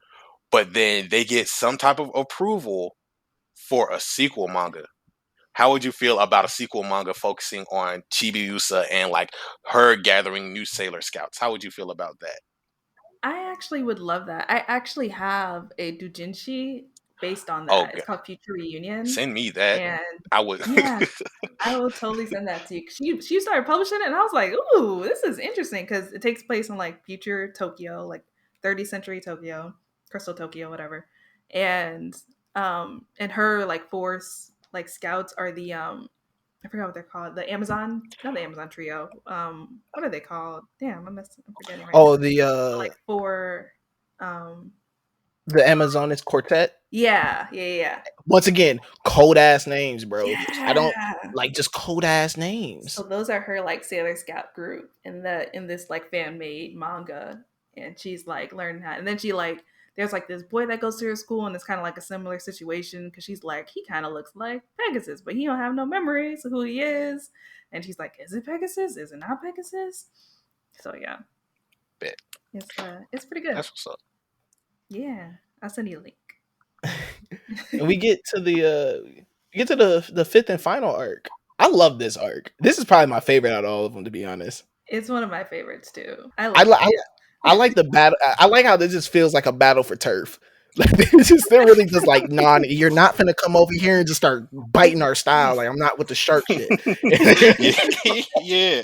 but then they get some type of approval for a sequel manga. How would you feel about a sequel manga focusing on Chibiusa and like her gathering new Sailor Scouts? How would you feel about that? I actually would love that. I actually have a doujinshi based on Oh, that. It's called Future Reunion, send me that. and I would. yeah, I will totally send that to you. She started publishing it, and I was like, "Ooh, this is interesting," because it takes place in like future Tokyo, like 30th century Tokyo, Crystal Tokyo, whatever. And her like force like scouts are the I forgot what they're called. The Amazon, not the Amazon trio. What are they called? Damn, I'm forgetting right now. Oh, Like four. Um, the Amazonas Quartet. yeah. Once again, cold ass names, bro. I don't Yeah. like just cold ass So names. those are her like Sailor Scout group in this like fan made manga, and she's like learning how. And then she like there's like this boy that goes to her school, and it's kind of like a similar situation because she's like he kind of looks like Pegasus, but he don't have no memories of who he is. And she's like, is it Pegasus? Is it not Pegasus? So yeah, Bet. it's pretty good. That's what's up. Yeah, I'll send you a link. And we get to the fifth and final arc. I love this arc. This is probably my favorite out of all of them, to be honest. It's one of my favorites too. I I like like I like the battle. I like how this just feels like a battle for turf. Like they're really just like, nah, you're not gonna come over here and just start biting our style. Like I'm not with the shark shit. Yeah.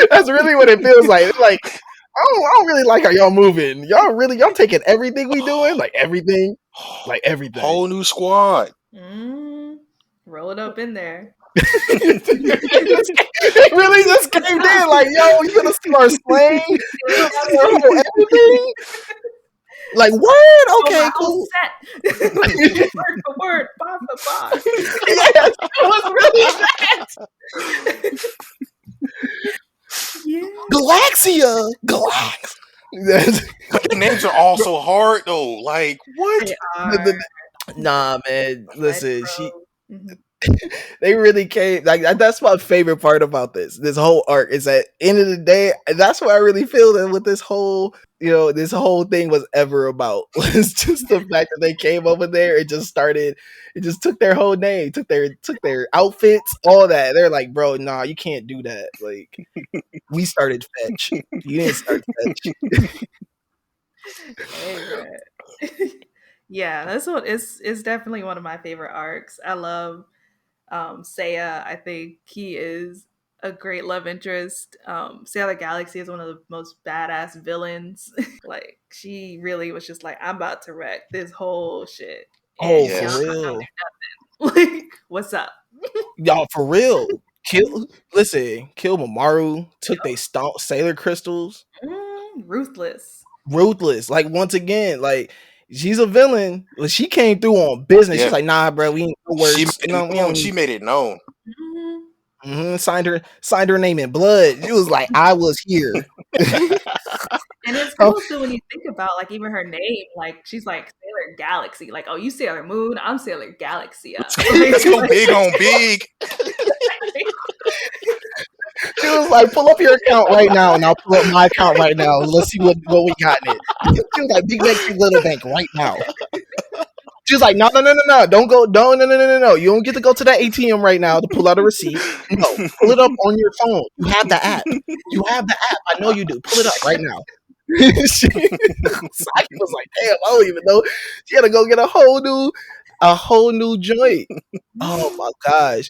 That's really what it feels like. It's like I don't really like how y'all moving. Y'all taking everything we doing, like everything. Whole new squad. Roll it up in there. They really just came in like, yo, you gonna start slaying? You gonna start everything? Like, word? Okay, cool. Set. Word for word, bar for bar. Yes, it was really that. Yeah. Galaxia. But the names are all so hard though. Like what? They are. Nah, man. Listen, Mhm. they really came. Like that's my favorite part about this whole arc is that end of the day, that's what I really feel that with this whole this whole thing was ever about was just the fact that they came over there and just started. It just took their whole name, took their outfits, all that. They're like, bro, nah, you can't do that. Like we started Fetch. You didn't start Fetch. Hey, right. Yeah, that's what it's definitely one of my favorite arcs. I love Seiya. I think he is a great love interest. Sailor Galaxy is one of the most badass villains. Like she really was just like, I'm about to wreck this whole shit. Oh, And for Yes. y'all not real. gonna do nothing. Like, what's up? Y'all, for real. Kill Mamaru, took they stomp Sailor Crystals. Ruthless. Ruthless. Like once again, like she's a villain. But she came through on business. Yeah. She's like, nah, bro, we ain't no She words. made No, it we known. don't She need. made it known. Mhm. Signed her name in blood. She was like, I was here. And it's cool too when you think about like even her name, like she's like Sailor Galaxy. Like, oh, you Sailor Moon, I'm Sailor Galaxy. Let's go big on big. She was like, pull up your account right now, and I'll pull up my account right now. Let's see what we got in it. She was like, Big Bank, Big Little Bank right now. She was like, no, don't go, no. You don't get to go to that ATM right now to pull out a receipt. No, pull it up on your phone. You have the app. I know you do. Pull it up right now. She was like, damn, I don't even know. She had to go get a whole new joint. Oh my gosh.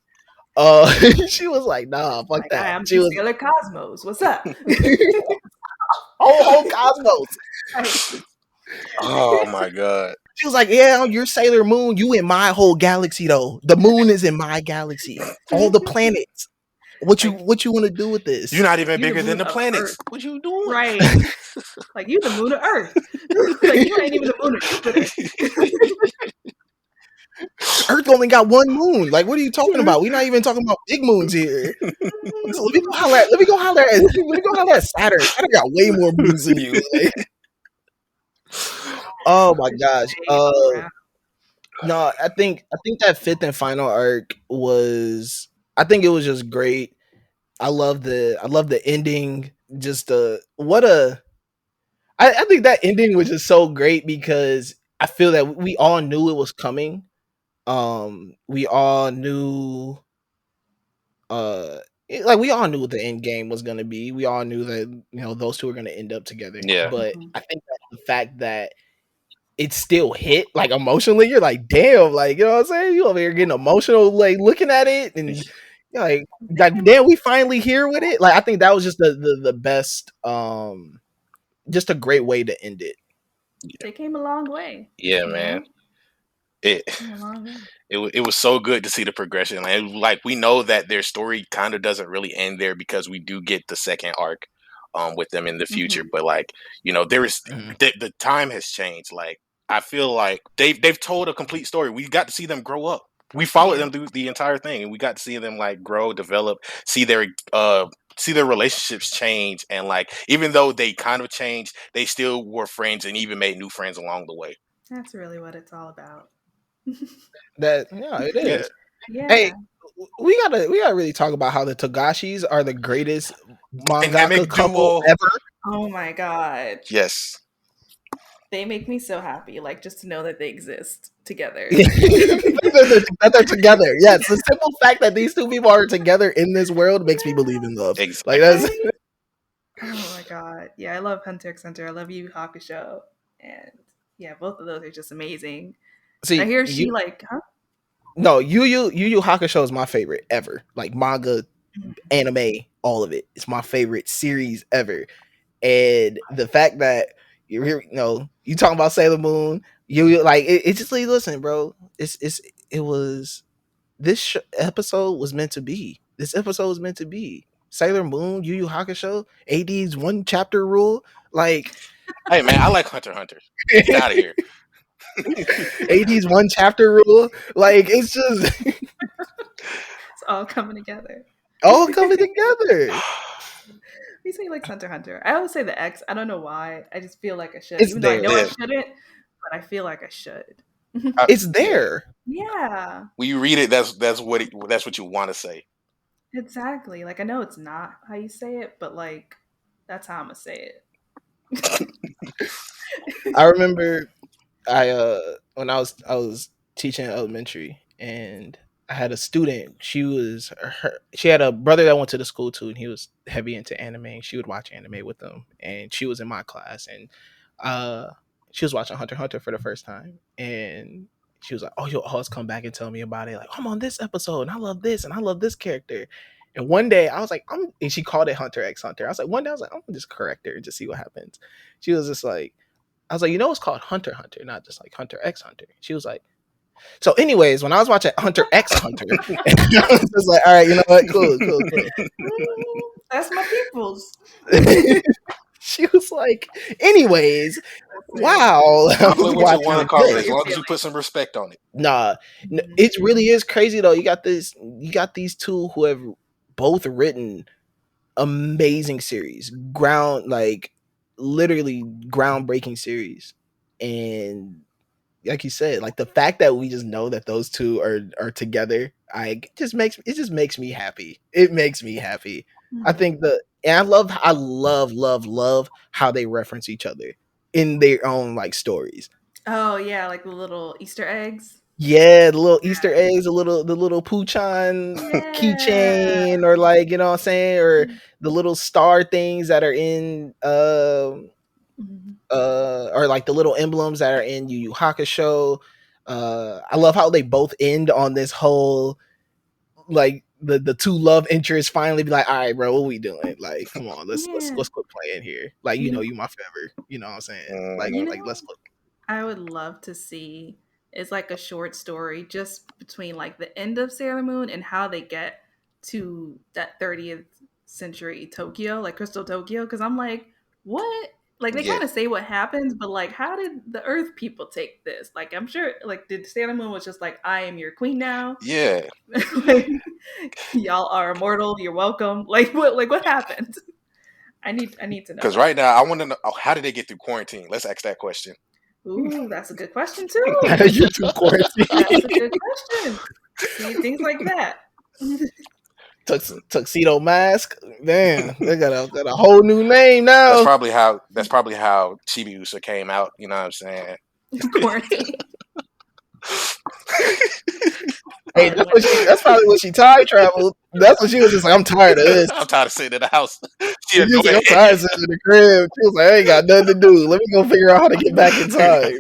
She was like, nah, fuck like, that. I'm She was Sailor Cosmos. What's up? whole cosmos. Right. Oh my god. She was like, yeah, you're Sailor Moon. You in my whole galaxy though. The moon is in my galaxy. All the planets. What you want to do with this? You're not even You the bigger than moon the of planets. Earth. What you doing? Right. Like you the moon of Earth. Like you ain't even the moon of Jupiter. Earth only got one moon. Like, what are you talking about? We're not even talking about big moons here. So let me go holler at Saturn. Saturn got way more moons than you. Like, oh my gosh. No, I think that fifth and final arc was. I think it was just great. I love the ending. Just I think that ending was just so great because I feel that we all knew it was coming. We all knew like we all knew what the end game was gonna be. We all knew that those two are gonna end up together. Yeah. But I think that the fact that it still hit like emotionally, you're like, damn, like you know what I'm saying? You over here getting emotional, like looking at it, and you're like damn, we finally here with it. Like I think that was just the best, just a great way to end it. They came a long way. Yeah, man. It was so good to see the progression. Like we know that their story kind of doesn't really end there because we do get the second arc with them in the future. But like there is the time has changed. Like I feel like they've told a complete story. We got to see them grow up. We followed them through the entire thing, and we got to see them like grow, develop, see their relationships change, and like even though they kind of changed, they still were friends and even made new friends along the way. That's really what it's all about. It is. Yeah. Hey, we gotta really talk about how the Togashis are the greatest mangaka couple ever. Oh my god. Yes. They make me so happy, like just to know that they exist together. that they're together. Yes, the simple fact that these two people are together in this world makes me believe in love. Exactly. Like that's. Oh my god. Yeah, I love Hunter x Hunter. I love Yu Yu Hakusho. And yeah, both of those are just amazing. See, I hear she No, Yu Yu Hakusho is my favorite ever. Like manga, anime, all of it. It's my favorite series ever. And the fact that you're here, you talking about Sailor Moon, you like it's just like, listen, bro. It was this episode was meant to be. This episode was meant to be. Sailor Moon, Yu Yu Hakusho, AD's one chapter rule. Like, hey man, I like Hunter x Hunter. Get out of here. AD's one chapter rule. Like, it's just it's all coming together. All coming together. We say like Hunter x Hunter. I always say the X. I don't know why. I just feel like I should. It's Even there. though I know I shouldn't, but I feel like I should. It's there. Yeah. When you read it, that's what you want to say. Exactly. Like I know it's not how you say it, but like that's how I'm gonna say it. I remember when I was teaching elementary, and I had a student. She had a brother that went to the school too, and he was heavy into anime. She would watch anime with them, and she was in my class, and she was watching Hunter x Hunter for the first time, and she was like, "Oh, you'll always come back and tell me about it. Like, I'm on this episode, and I love this, and I love this character." And one day I was like, and she called it Hunter x Hunter. I was like, one day I was like, I'm gonna just correct her and just see what happens. She was just like, I was like, it's called Hunter x Hunter, not just like Hunter x Hunter. She was like, so anyways, when I was watching Hunter x Hunter, I was just like, all right, you know what? Cool. That's my peoples. She was like, anyways, wow. What you want to call it, as long as you put some respect on it. Nah, it really is crazy though. You got these two who have both written amazing series. literally groundbreaking series. And like you said, like the fact that we just know that those two are together, it just makes me happy. It makes me happy. I Mhm. think and I love how they reference each other in their own like stories. Oh yeah, like the little Easter eggs. Yeah, the little Easter eggs, the little Poochon Yeah. keychain, or like, you know what I'm saying, or the little star things that are in Mhm. or like the little emblems that are in Yu Yu Hakusho. I love how they both end on this whole, like, the two love interests finally be like, all right, bro, what we doing? Like, come on, let's let's Yeah. let's quit playing here. Like, You know, you my forever. You know what I'm saying? Like you Mhm. like let's know, quit. I would love to see is like a short story just between like the end of Sailor Moon and how they get to that 30th century Tokyo, like Crystal Tokyo. Because I'm like, what? Like they Yeah, kind of say what happens, but like, how did the Earth people take this? Like, I'm sure, like, did Sailor Moon was just like, I am your queen now. yeah. Like, y'all are immortal. You're welcome. Like, what? Like, what happened? I need to know Because that. right now, I want to know, how did they get through quarantine? Let's ask that question. Ooh, that's a good question How too. to get through That's a quarantine? good question. See, things like that. Tuxedo Mask. Damn, they got a whole new name That's now. probably how. That's probably how Chibiusa came out. You know what I'm saying? Quarantine. Hey, Probably went that's there. probably when she time traveled. That's when she was just like, I'm tired of this. I'm tired of sitting in the house. She She was like, annoying. I'm tired of sitting in the crib. She was like, I ain't got nothing to do. Let me go figure out how to get back in time.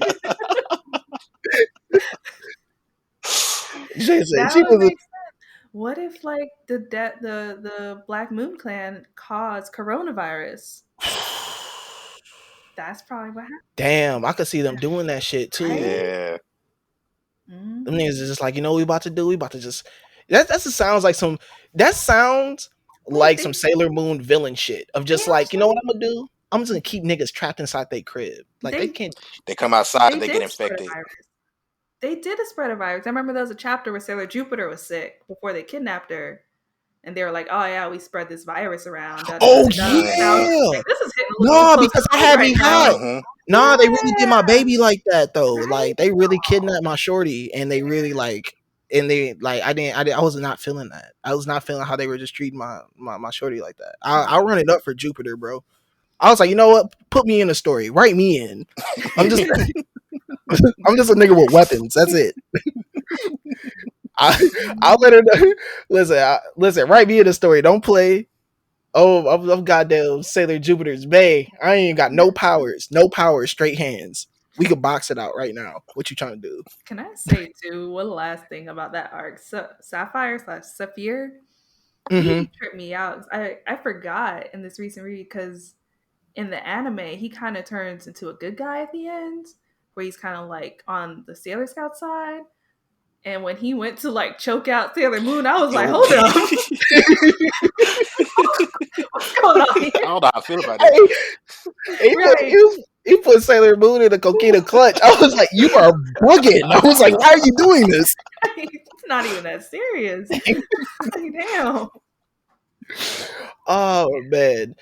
That She would was make sense. What if like the Black Moon Clan caused coronavirus? a That's probably what damn. I could see them doing that shit happened, too. right? Yeah, Them niggas Mhm. is just like, you know what we about to do? We about to just that just sounds like some that sounds Wait, like some Sailor Moon villain shit of they just like, you know what actually I'm gonna do? I'm just gonna keep niggas trapped inside their crib. Like they they can't. they come outside, they they get did spread a infected. virus. They did a spread a virus. I remember there was a chapter where Sailor Jupiter was sick before they kidnapped her. And they were like, "Oh yeah, we spread this virus around." Da da da Oh da da. And I was Hmm. just yeah. like, "This is hitting a little too Nah, close to because I home had right me hot. now." Hmm. Nah, they really did my Yeah, baby like that though. right. Like they really kidnapped my shorty, and they really like, and they like, I was not feeling that. I was not feeling how they were just treating my shorty like that. I'll run it up for Jupiter, bro. I was like, you know what? Put me in a story. Write me in. I'm just I'm just a nigga with weapons. That's it. I'll let her know. Listen. Write me in a story. Don't play. Oh, I'm goddamn Sailor Jupiter's Bay. I ain't got no powers. No powers. Straight hands. We could box it out right now. What you trying to do? Can I say too one last thing about that arc? Sapphire slash Saphir, Mm-hmm. he tripped me out. I forgot in this recent read because in the anime he kind of turns into a good guy at the end, where he's kind of like on the Sailor Scout side. And when he went to like choke out Sailor Moon, I was like, Yo, "Hold up, what's going on I here?" don't know how I feel about that. Hey, Right. he put Sailor Moon in a coquina clutch. I was like, you are bugging. I was like, why are you doing this? It's not even that serious. Like, damn. Oh man.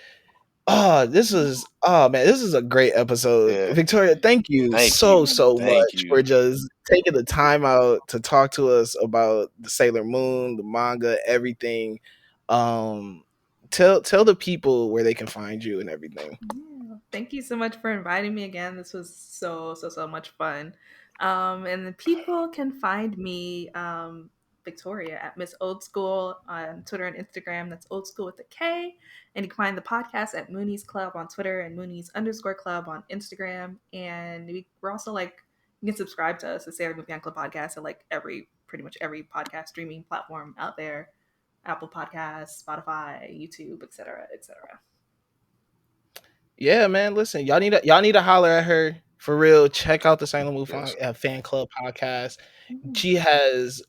This is a great episode. Yeah, Victoria, thank you thank you, so thank much for you. just taking the time out to talk to us about the Sailor Moon, the manga, everything. Um tell the people where they can find you and everything. Yeah. Thank you so much for inviting me again. This was so much fun. And the people can find me, Victoria, at Miss Old School on Twitter and Instagram. That's Old School with a K. And you can find the podcast at Mooney's Club on Twitter and Mooney's _ Club on Instagram. And we're also like, you can subscribe to us, the Sailor Moon Fan Club podcast, at like pretty much every podcast streaming platform out there. Apple Podcasts, Spotify, YouTube, etc., etc. Yeah, man. Listen, y'all need to holler at her for real. Check out the Sailor Moon Yes. Fan Club podcast. Mhm. She has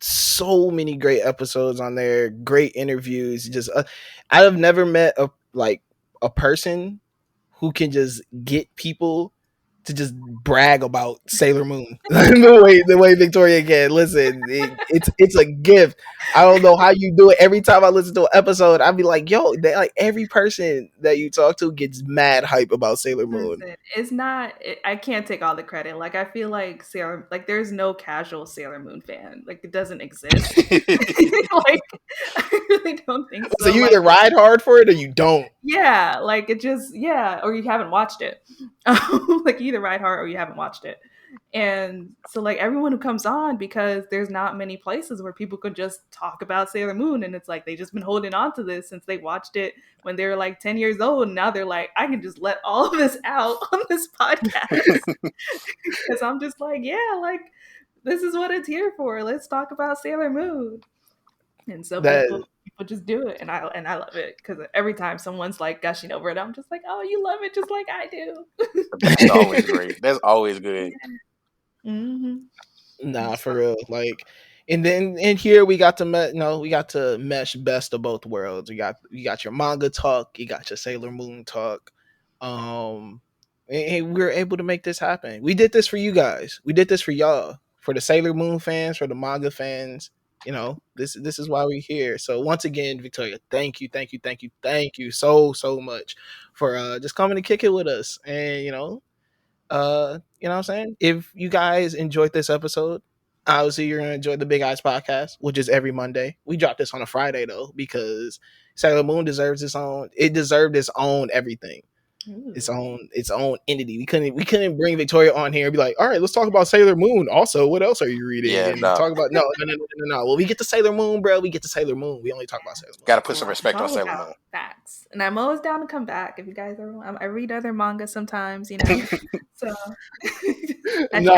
so many great episodes on there, great interviews. Just I have never met a person who can just get people to just brag about Sailor Moon the way Victoria can. Listen, it's a gift. I don't know how you do it. Every time I listen to an episode, I'd be like, yo, like every person that you talk to gets mad hype about Sailor Moon. Listen, it's not. I can't take all the credit. Like I feel like there's no casual Sailor Moon fan. Like it doesn't exist. Like I really don't think So so. you Like either ride hard for it or you don't. yeah, like it just or you haven't watched it. Like you either ride hard or you haven't watched it. And so like everyone who comes on, because there's not many places where people could just talk about Sailor Moon, and it's like they just been holding on to this since they watched it when they were like 10 years old, and now they're like, I can just let all of this out on this podcast. Because I'm just like, yeah, like this is what it's here for. Let's talk about Sailor Moon. And so people just do it, and I love it, because every time someone's like gushing over it, I'm just like, oh, you love it just like I do. That's always great. That's always good. Yeah. Mm-hmm. Nah, for real. Like, and then in here we got to we got to mesh best of both worlds. You got your manga talk, you got your Sailor Moon talk. And we were able to make this happen. We did this for you guys. We did this for y'all, for the Sailor Moon fans, for the manga fans. You know, this is why we're here. So once again, Victoria, thank you so much for just coming to kick it with us. And you know what I'm saying? If you guys enjoyed this episode, obviously you're gonna enjoy the Big Eyes podcast, which is every Monday. We drop this on a Friday though, because Sailor Moon deserves it deserved its own everything. Ooh. Its own entity. We couldn't bring Victoria on here and be like, all right, let's talk about Sailor Moon. Also, what else are you reading? Yeah, and no. talk about no. Well, we get to Sailor Moon, bro. We get to Sailor Moon. We only talk about Sailor Moon. Gotta put some respect on Sailor Moon. Facts. And I'm always down to come back if you guys are. I read other manga sometimes, you know. So no,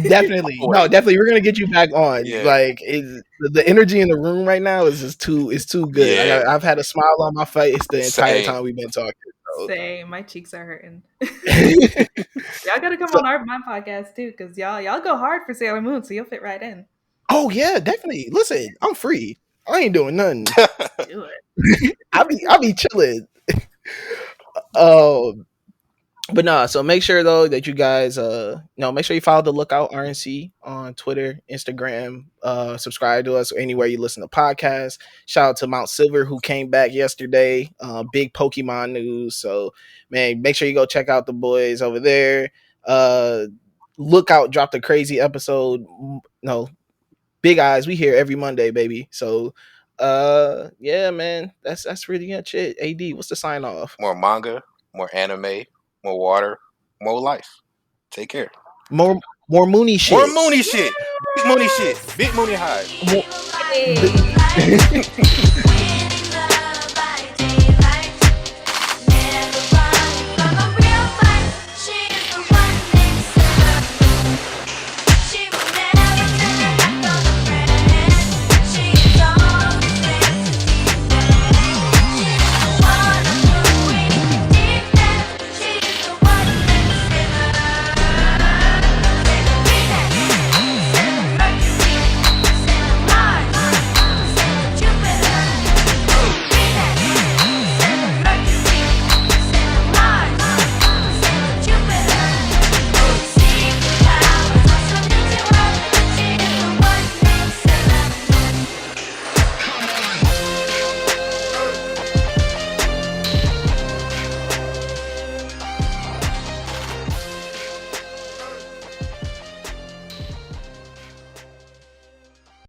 definitely, definitely. We're gonna get you back on. Yeah. Like the energy in the room right now is just too good. Yeah. I've had a smile on my face the entire time we've been talking. So. Same, my cheeks are hurting. Y'all gotta come on my podcast too, because y'all go hard for Sailor Moon, so you'll fit right in. Oh yeah, definitely. Listen, I'm free. I ain't doing nothing. Do it. I'll be chilling. But nah, so make sure though that you guys make sure you follow the Lookout RNC on Twitter, Instagram, subscribe to us anywhere you listen to podcasts. Shout out to Mount Silver who came back yesterday. Big Pokemon news. So man, make sure you go check out the boys over there. Lookout dropped a crazy episode. No, Big Eyes, we here every Monday, baby. So yeah, man, that's really much it. AD, what's the sign off? More manga, more anime, more water, more life. Take care. More Moonie shit. More Moonie shit. Big Moonie shit. Big Moonie high.